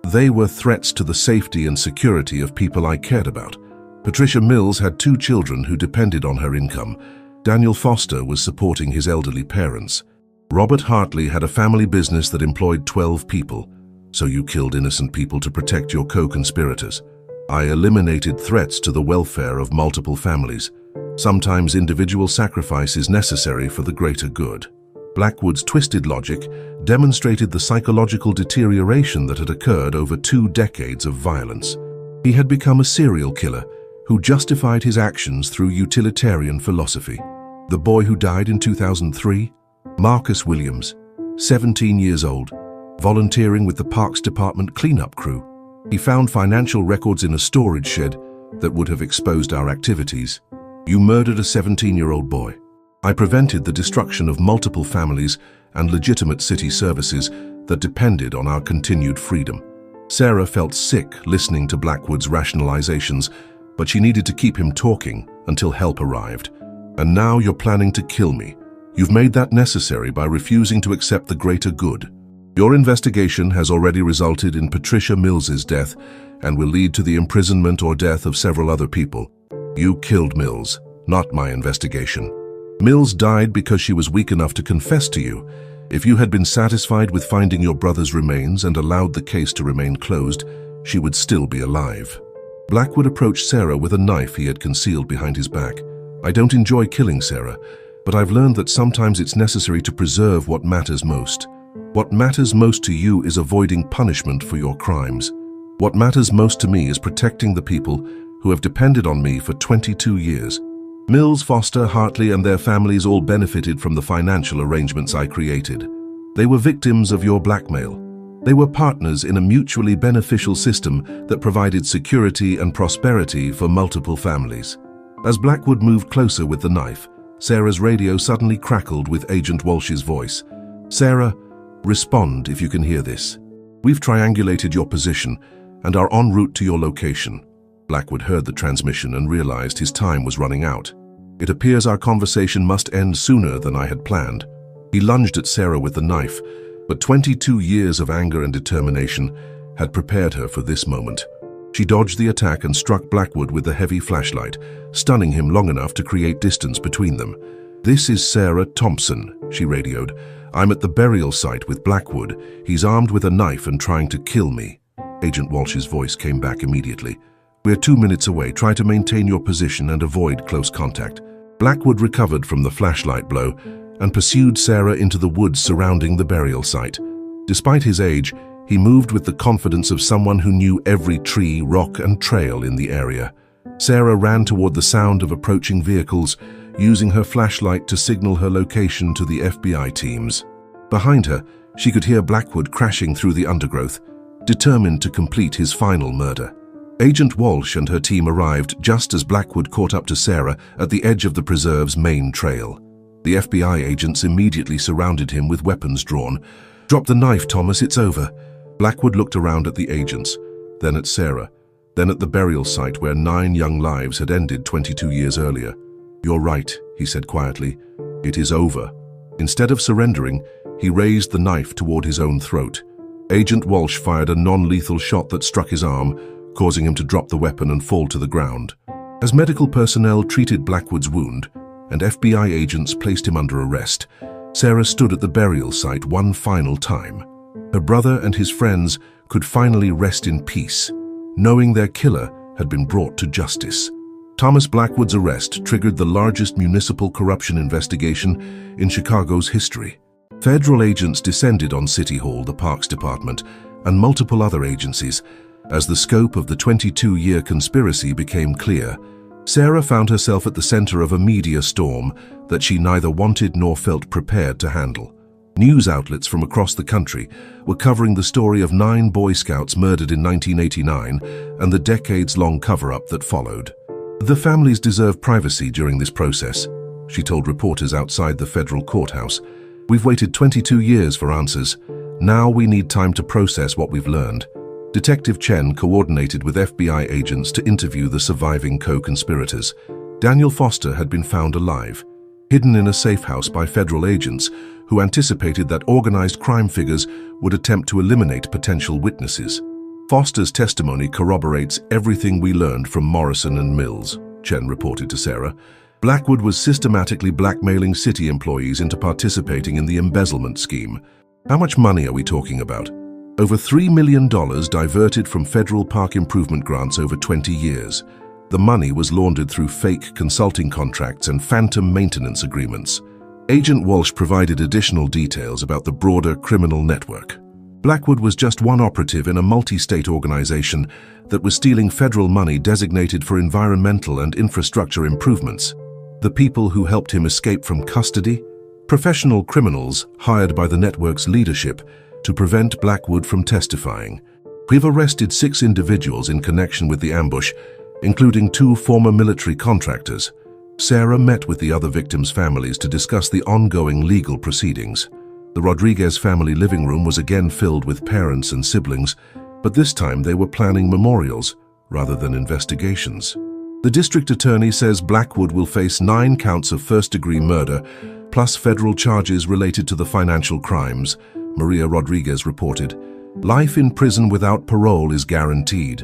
They were threats to the safety and security of people I cared about. Patricia Mills had 2 children who depended on her income. Daniel Foster was supporting his elderly parents. Robert Hartley had a family business that employed 12 people. So you killed innocent people to protect your co-conspirators. I eliminated threats to the welfare of multiple families. Sometimes individual sacrifice is necessary for the greater good. Blackwood's twisted logic demonstrated the psychological deterioration that had occurred over 2 decades of violence. He had become a serial killer who justified his actions through utilitarian philosophy. The boy who died in 2003? Marcus Williams, 17 years old, volunteering with the Parks Department cleanup crew. He found financial records in a storage shed that would have exposed our activities. You murdered a 17-year-old boy. I prevented the destruction of multiple families and legitimate city services that depended on our continued freedom. Sarah felt sick listening to Blackwood's rationalizations, but she needed to keep him talking until help arrived. And now you're planning to kill me. You've made that necessary by refusing to accept the greater good. Your investigation has already resulted in Patricia Mills's death and will lead to the imprisonment or death of several other people. You killed Mills, not my investigation. Mills died because she was weak enough to confess to you. If you had been satisfied with finding your brother's remains and allowed the case to remain closed, she would still be alive. Blackwood approached Sarah with a knife he had concealed behind his back. I don't enjoy killing Sarah, but I've learned that sometimes it's necessary to preserve what matters most. What matters most to you is avoiding punishment for your crimes. What matters most to me is protecting the people who have depended on me for 22 years. Mills, Foster, Hartley, and their families all benefited from the financial arrangements I created. They were victims of your blackmail. They were partners in a mutually beneficial system that provided security and prosperity for multiple families. As Blackwood moved closer with the knife, Sarah's radio suddenly crackled with Agent Walsh's voice. Sarah, respond if you can hear this. We've triangulated your position and are en route to your location. Blackwood heard the transmission and realized his time was running out. It appears our conversation must end sooner than I had planned. He lunged at Sarah with the knife, but 22 years of anger and determination had prepared her for this moment. She dodged the attack and struck Blackwood with the heavy flashlight, stunning him long enough to create distance between them. This is Sarah Thompson, she radioed. I'm at the burial site with Blackwood. He's armed with a knife and trying to kill me. Agent Walsh's voice came back immediately. We're 2 minutes away. Try to maintain your position and avoid close contact. Blackwood recovered from the flashlight blow and pursued Sarah into the woods surrounding the burial site. Despite his age, he moved with the confidence of someone who knew every tree, rock, and trail in the area. Sarah ran toward the sound of approaching vehicles, using her flashlight to signal her location to the FBI teams. Behind her, she could hear Blackwood crashing through the undergrowth, determined to complete his final murder. Agent Walsh and her team arrived just as Blackwood caught up to Sarah at the edge of the preserve's main trail. The FBI agents immediately surrounded him with weapons drawn. Drop the knife, Thomas, it's over. Blackwood looked around at the agents, then at Sarah, then at the burial site where 9 young lives had ended 22 years earlier. You're right, he said quietly. "It is over." Instead of surrendering, he raised the knife toward his own throat. Agent Walsh fired a non-lethal shot that struck his arm, causing him to drop the weapon and fall to the ground. As medical personnel treated Blackwood's wound and FBI agents placed him under arrest, Sarah stood at the burial site one final time. Her brother and his friends could finally rest in peace, knowing their killer had been brought to justice. Thomas Blackwood's arrest triggered the largest municipal corruption investigation in Chicago's history. Federal agents descended on City Hall, the Parks Department, and multiple other agencies. As the scope of the 22-year conspiracy became clear, Sarah found herself at the center of a media storm that she neither wanted nor felt prepared to handle. News outlets from across the country were covering the story of 9 Boy Scouts murdered in 1989 and the decades-long cover-up that followed. "The families deserve privacy during this process," she told reporters outside the federal courthouse. "We've waited 22 years for answers. Now we need time to process what we've learned." Detective Chen coordinated with FBI agents to interview the surviving co-conspirators. Daniel Foster had been found alive, hidden in a safe house by federal agents who anticipated that organized crime figures would attempt to eliminate potential witnesses. "Foster's testimony corroborates everything we learned from Morrison and Mills," Chen reported to Sarah. "Blackwood was systematically blackmailing city employees into participating in the embezzlement scheme. How much money are we talking about? Over $3 million diverted from federal park improvement grants over 20 years. The money was laundered through fake consulting contracts and phantom maintenance agreements." Agent Walsh provided additional details about the broader criminal network. Blackwood was just one operative in a multi-state organization that was stealing federal money designated for environmental and infrastructure improvements. The people who helped him escape from custody? Professional criminals hired by the network's leadership to prevent Blackwood from testifying. "We've arrested 6 individuals in connection with the ambush, including 2 former military contractors." Sarah met with the other victims' families to discuss the ongoing legal proceedings. The Rodriguez family living room was again filled with parents and siblings, but this time they were planning memorials rather than investigations. The district attorney says Blackwood will face 9 counts of first-degree murder, plus federal charges related to the financial crimes, Maria Rodriguez reported. "Life in prison without parole is guaranteed."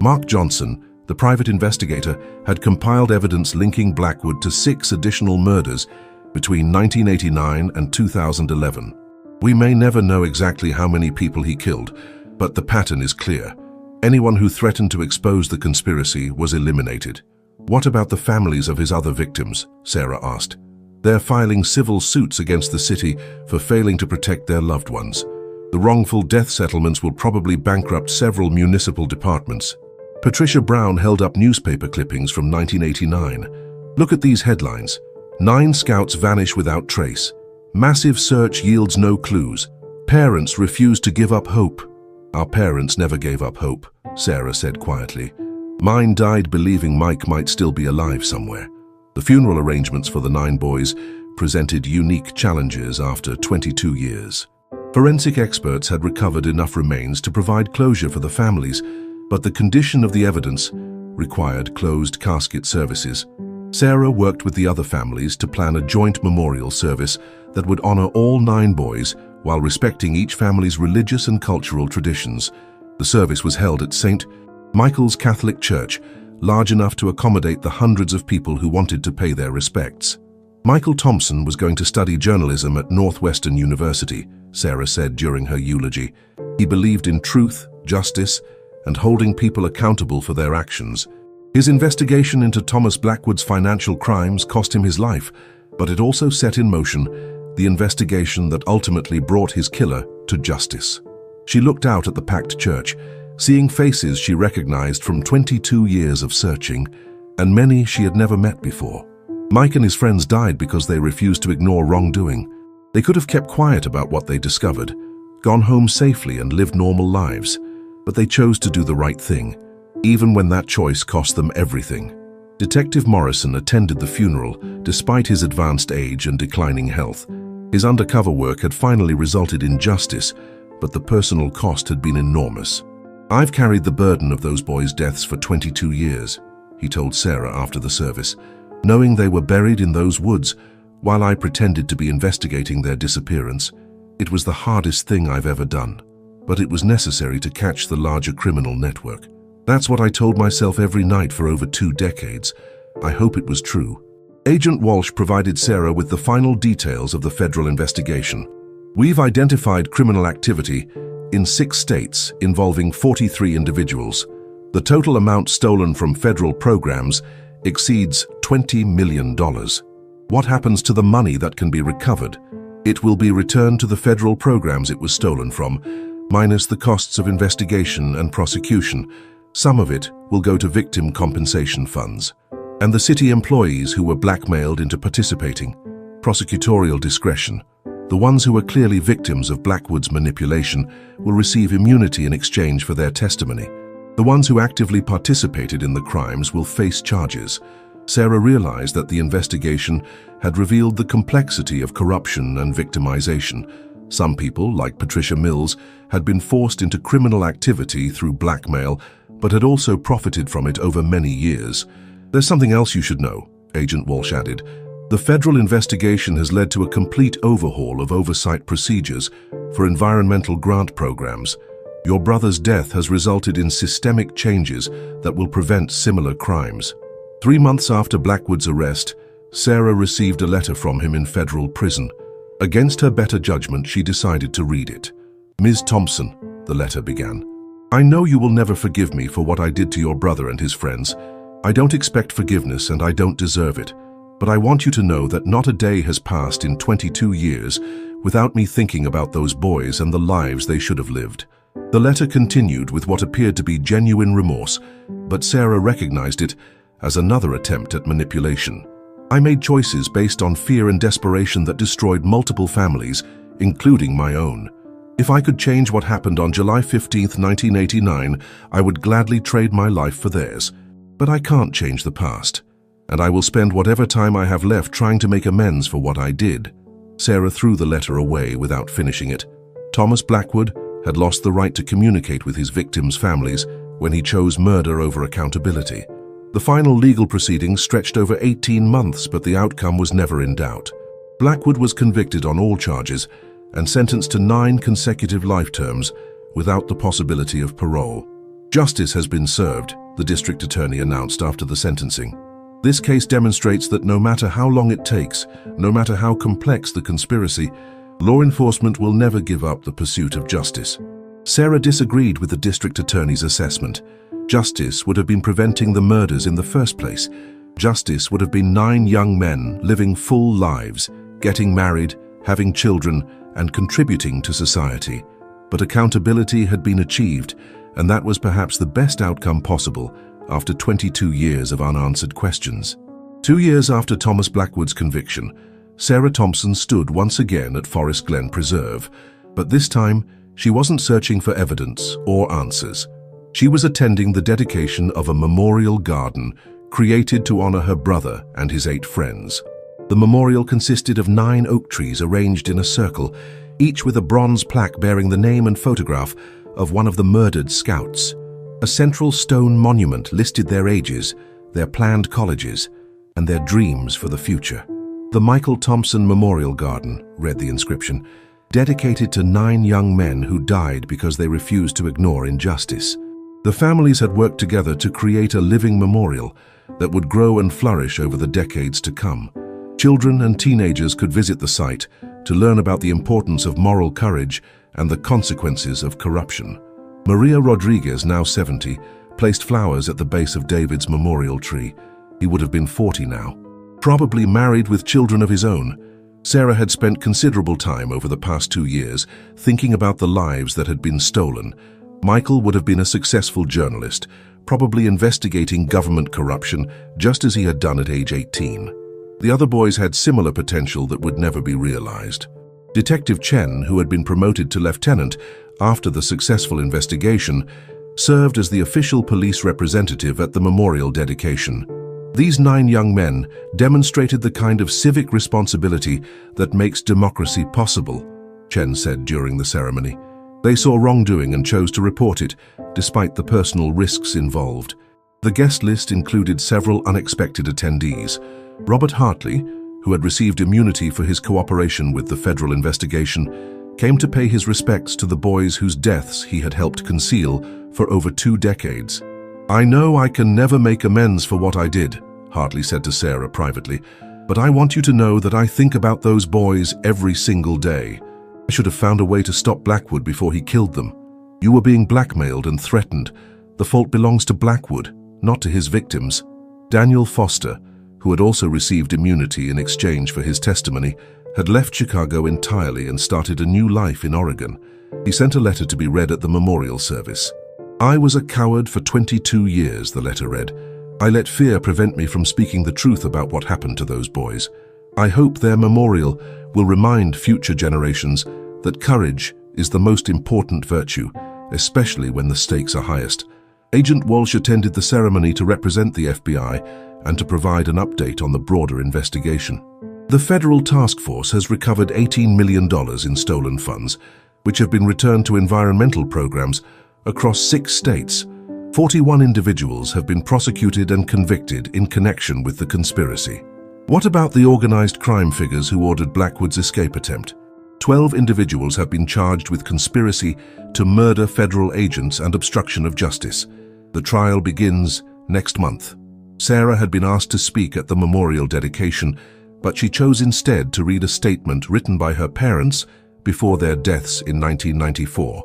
Mark Johnson, the private investigator, had compiled evidence linking Blackwood to 6 additional murders between 1989 and 2011. "We may never know exactly how many people he killed, but the pattern is clear. Anyone who threatened to expose the conspiracy was eliminated." "What about the families of his other victims?" Sarah asked. "They're filing civil suits against the city for failing to protect their loved ones. The wrongful death settlements will probably bankrupt several municipal departments." Patricia Brown held up newspaper clippings from 1989. "Look at these headlines. 9 scouts vanish without trace. Massive search yields no clues. Parents refuse to give up hope." "Our parents never gave up hope," Sarah said quietly. "Mine died believing Mike might still be alive somewhere." The funeral arrangements for the 9 boys presented unique challenges after 22 years. Forensic experts had recovered enough remains to provide closure for the families, but the condition of the evidence required closed casket services. Sarah worked with the other families to plan a joint memorial service that would honor all 9 boys while respecting each family's religious and cultural traditions. The service was held at St. Michael's Catholic Church, large enough to accommodate the hundreds of people who wanted to pay their respects. Michael Thompson was going to study journalism at Northwestern University, Sarah said during her eulogy. He believed in truth, justice, and holding people accountable for their actions. His investigation into Thomas Blackwood's financial crimes cost him his life, but it also set in motion the investigation that ultimately brought his killer to justice. She looked out at the packed church, seeing faces she recognized from 22 years of searching, and many she had never met before. Mike and his friends died because they refused to ignore wrongdoing. They could have kept quiet about what they discovered, gone home safely and lived normal lives, but they chose to do the right thing, even when that choice cost them everything. Detective Morrison attended the funeral despite his advanced age and declining health. His undercover work had finally resulted in justice, but the personal cost had been enormous. "I've carried the burden of those boys' deaths for 22 years, he told Sarah after the service. knowing they were buried in those woods while I pretended to be investigating their disappearance. It was the hardest thing I've ever done, but it was necessary to catch the larger criminal network. That's what I told myself every night for over 2 decades. I hope it was true. Agent Walsh provided Sarah with the final details of the federal investigation. We've identified criminal activity in 6 states involving 43 individuals. The total amount stolen from federal programs exceeds $20 million. What happens to the money that can be recovered? It will be returned to the federal programs it was stolen from, minus the costs of investigation and prosecution. Some of it will go to victim compensation funds. And the city employees who were blackmailed into participating. Prosecutorial discretion. The ones who are clearly victims of Blackwood's manipulation will receive immunity in exchange for their testimony. The ones who actively participated in the crimes will face charges. Sarah realized that the investigation had revealed the complexity of corruption and victimization. Some people, like Patricia Mills, had been forced into criminal activity through blackmail, but had also profited from it over many years. There's something else you should know, Agent Walsh added. The federal investigation has led to a complete overhaul of oversight procedures for environmental grant programs. Your brother's death has resulted in systemic changes that will prevent similar crimes. 3 months after Blackwood's arrest, Sarah received a letter from him in federal prison. Against her better judgment, she decided to read it. Ms. Thompson, the letter began. I know you will never forgive me for what I did to your brother and his friends. I don't expect forgiveness and I don't deserve it. But I want you to know that not a day has passed in 22 years without me thinking about those boys and the lives they should have lived. The letter continued with what appeared to be genuine remorse, but Sarah recognized it as another attempt at manipulation. I made choices based on fear and desperation that destroyed multiple families, including my own. If I could change what happened on July 15, 1989, I would gladly trade my life for theirs. But I can't change the past, and I will spend whatever time I have left trying to make amends for what I did. Sarah threw the letter away without finishing it. Thomas Blackwood had lost the right to communicate with his victims' families when he chose murder over accountability. The final legal proceedings stretched over 18 months, but the outcome was never in doubt. Blackwood was convicted on all charges and sentenced to 9 consecutive life terms without the possibility of parole. Justice has been served, the district attorney announced after the sentencing. This case demonstrates that no matter how long it takes, no matter how complex the conspiracy, law enforcement will never give up the pursuit of justice. Sarah disagreed with the district attorney's assessment. Justice would have been preventing the murders in the first place. Justice would have been 9 young men living full lives, getting married, having children, and contributing to society. But accountability had been achieved, and that was perhaps the best outcome possible after 22 years of unanswered questions. 2 years after Thomas Blackwood's conviction, Sarah Thompson stood once again at Forest Glen Preserve, but this time she wasn't searching for evidence or answers. She was attending the dedication of a memorial garden created to honor her brother and his 8 friends. The memorial consisted of 9 oak trees arranged in a circle, each with a bronze plaque bearing the name and photograph of one of the murdered scouts. A central stone monument listed their ages, their planned colleges, and their dreams for the future. The Michael Thompson Memorial Garden, read the inscription, dedicated to 9 young men who died because they refused to ignore injustice. The families had worked together to create a living memorial that would grow and flourish over the decades to come. Children and teenagers could visit the site to learn about the importance of moral courage and the consequences of corruption. Maria Rodriguez, now 70, placed flowers at the base of David's memorial tree. He would have been 40 now. Probably married with children of his own, Sarah had spent considerable time over the past 2 years thinking about the lives that had been stolen. Michael would have been a successful journalist, probably investigating government corruption just as he had done at age 18. The other boys had similar potential that would never be realized. Detective Chen, who had been promoted to lieutenant after the successful investigation, served as the official police representative at the memorial dedication. These 9 young men demonstrated the kind of civic responsibility that makes democracy possible, Chen said during the ceremony. They saw wrongdoing and chose to report it, despite the personal risks involved. The guest list included several unexpected attendees. Robert Hartley, who had received immunity for his cooperation with the federal investigation, came to pay his respects to the boys whose deaths he had helped conceal for over 2 decades. "I know I can never make amends for what I did," Hartley said to Sarah privately, "but I want you to know that I think about those boys every single day. I should have found a way to stop Blackwood before he killed them. You were being blackmailed and threatened. The fault belongs to Blackwood, not to his victims." Daniel Foster, who had also received immunity in exchange for his testimony, had left Chicago entirely and started a new life in Oregon. He sent a letter to be read at the memorial service. "I was a coward for 22 years, the letter read. "I let fear prevent me from speaking the truth about what happened to those boys. I hope their memorial will remind future generations that courage is the most important virtue, especially when the stakes are highest." Agent Walsh attended the ceremony to represent the FBI and to provide an update on the broader investigation. The federal task force has recovered $18 million in stolen funds, which have been returned to environmental programs across 6 states. 41 individuals have been prosecuted and convicted in connection with the conspiracy. What about the organized crime figures who ordered Blackwood's escape attempt? 12 individuals have been charged with conspiracy to murder federal agents and obstruction of justice. The trial begins next month. Sarah had been asked to speak at the memorial dedication, but she chose instead to read a statement written by her parents before their deaths in 1994.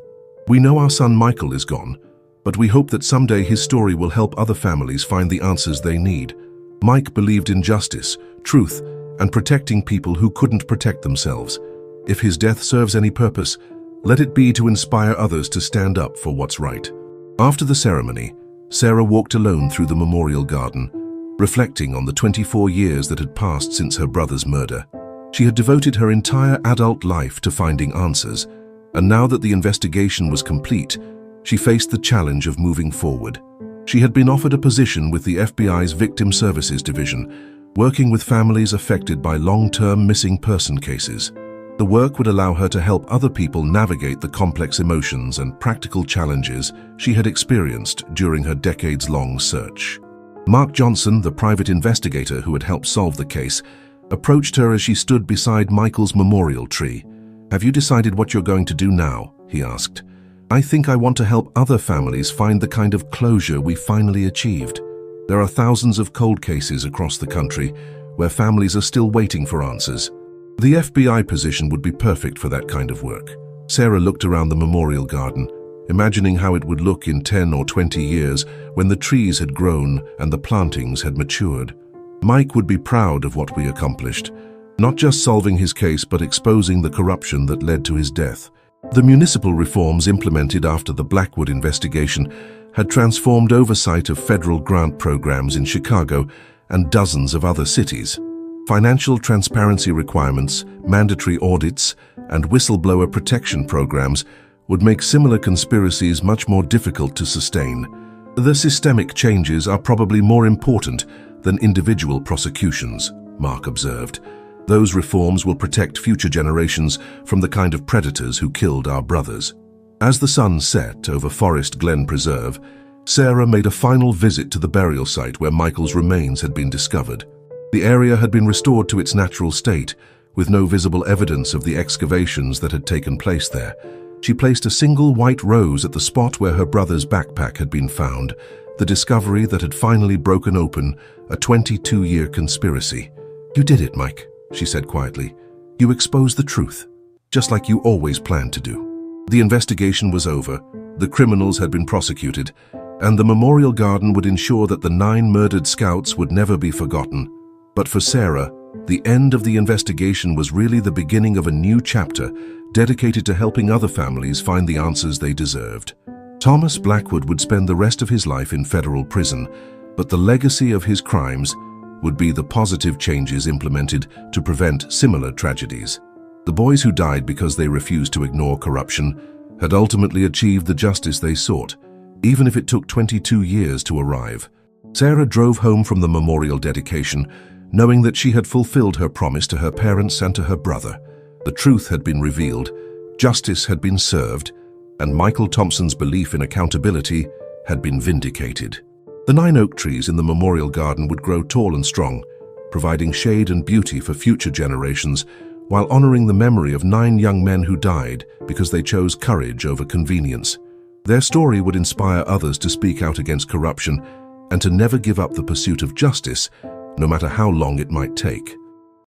"We know our son Michael is gone, but we hope that someday his story will help other families find the answers they need. Mike believed in justice, truth, and protecting people who couldn't protect themselves. If his death serves any purpose, let it be to inspire others to stand up for what's right." After the ceremony, Sarah walked alone through the memorial garden, reflecting on the 24 years that had passed since her brother's murder. She had devoted her entire adult life to finding answers, and now that the investigation was complete, she faced the challenge of moving forward. She had been offered a position with the FBI's Victim Services Division, working with families affected by long-term missing person cases. The work would allow her to help other people navigate the complex emotions and practical challenges she had experienced during her decades-long search. Mark Johnson, the private investigator who had helped solve the case, approached her as she stood beside Michael's memorial tree. "Have you decided what you're going to do now?" he asked. "I think I want to help other families find the kind of closure we finally achieved. There are thousands of cold cases across the country where families are still waiting for answers. The FBI position would be perfect for that kind of work." Sarah looked around the memorial garden, imagining how it would look in 10 or 20 years when the trees had grown and the plantings had matured. Mike would be proud of what we accomplished, not just solving his case but exposing the corruption that led to his death. The municipal reforms implemented after the Blackwood investigation had transformed oversight of federal grant programs in Chicago and dozens of other cities. Financial transparency requirements, mandatory audits, and whistleblower protection programs would make similar conspiracies much more difficult to sustain. "The systemic changes are probably more important than individual prosecutions," Mark observed. "Those reforms will protect future generations from the kind of predators who killed our brothers." As the sun set over Forest Glen Preserve, Sarah made a final visit to the burial site where Michael's remains had been discovered. The area had been restored to its natural state, with no visible evidence of the excavations that had taken place there. She placed a single white rose at the spot where her brother's backpack had been found, the discovery that had finally broken open a 22-year conspiracy. "You did it, Mike," she said quietly. "You exposed the truth, just like you always planned to do." The investigation was over, the criminals had been prosecuted, and the memorial garden would ensure that the 9 murdered scouts would never be forgotten. But for Sarah, the end of the investigation was really the beginning of a new chapter dedicated to helping other families find the answers they deserved. Thomas Blackwood would spend the rest of his life in federal prison, but the legacy of his crimes would be the positive changes implemented to prevent similar tragedies. The boys who died because they refused to ignore corruption had ultimately achieved the justice they sought, even if it took 22 years to arrive. Sarah drove home from the memorial dedication, knowing that she had fulfilled her promise to her parents and to her brother. The truth had been revealed, justice had been served, and Michael Thompson's belief in accountability had been vindicated. The 9 oak trees in the memorial garden would grow tall and strong, providing shade and beauty for future generations, while honoring the memory of 9 young men who died because they chose courage over convenience. Their story would inspire others to speak out against corruption and to never give up the pursuit of justice, no matter how long it might take.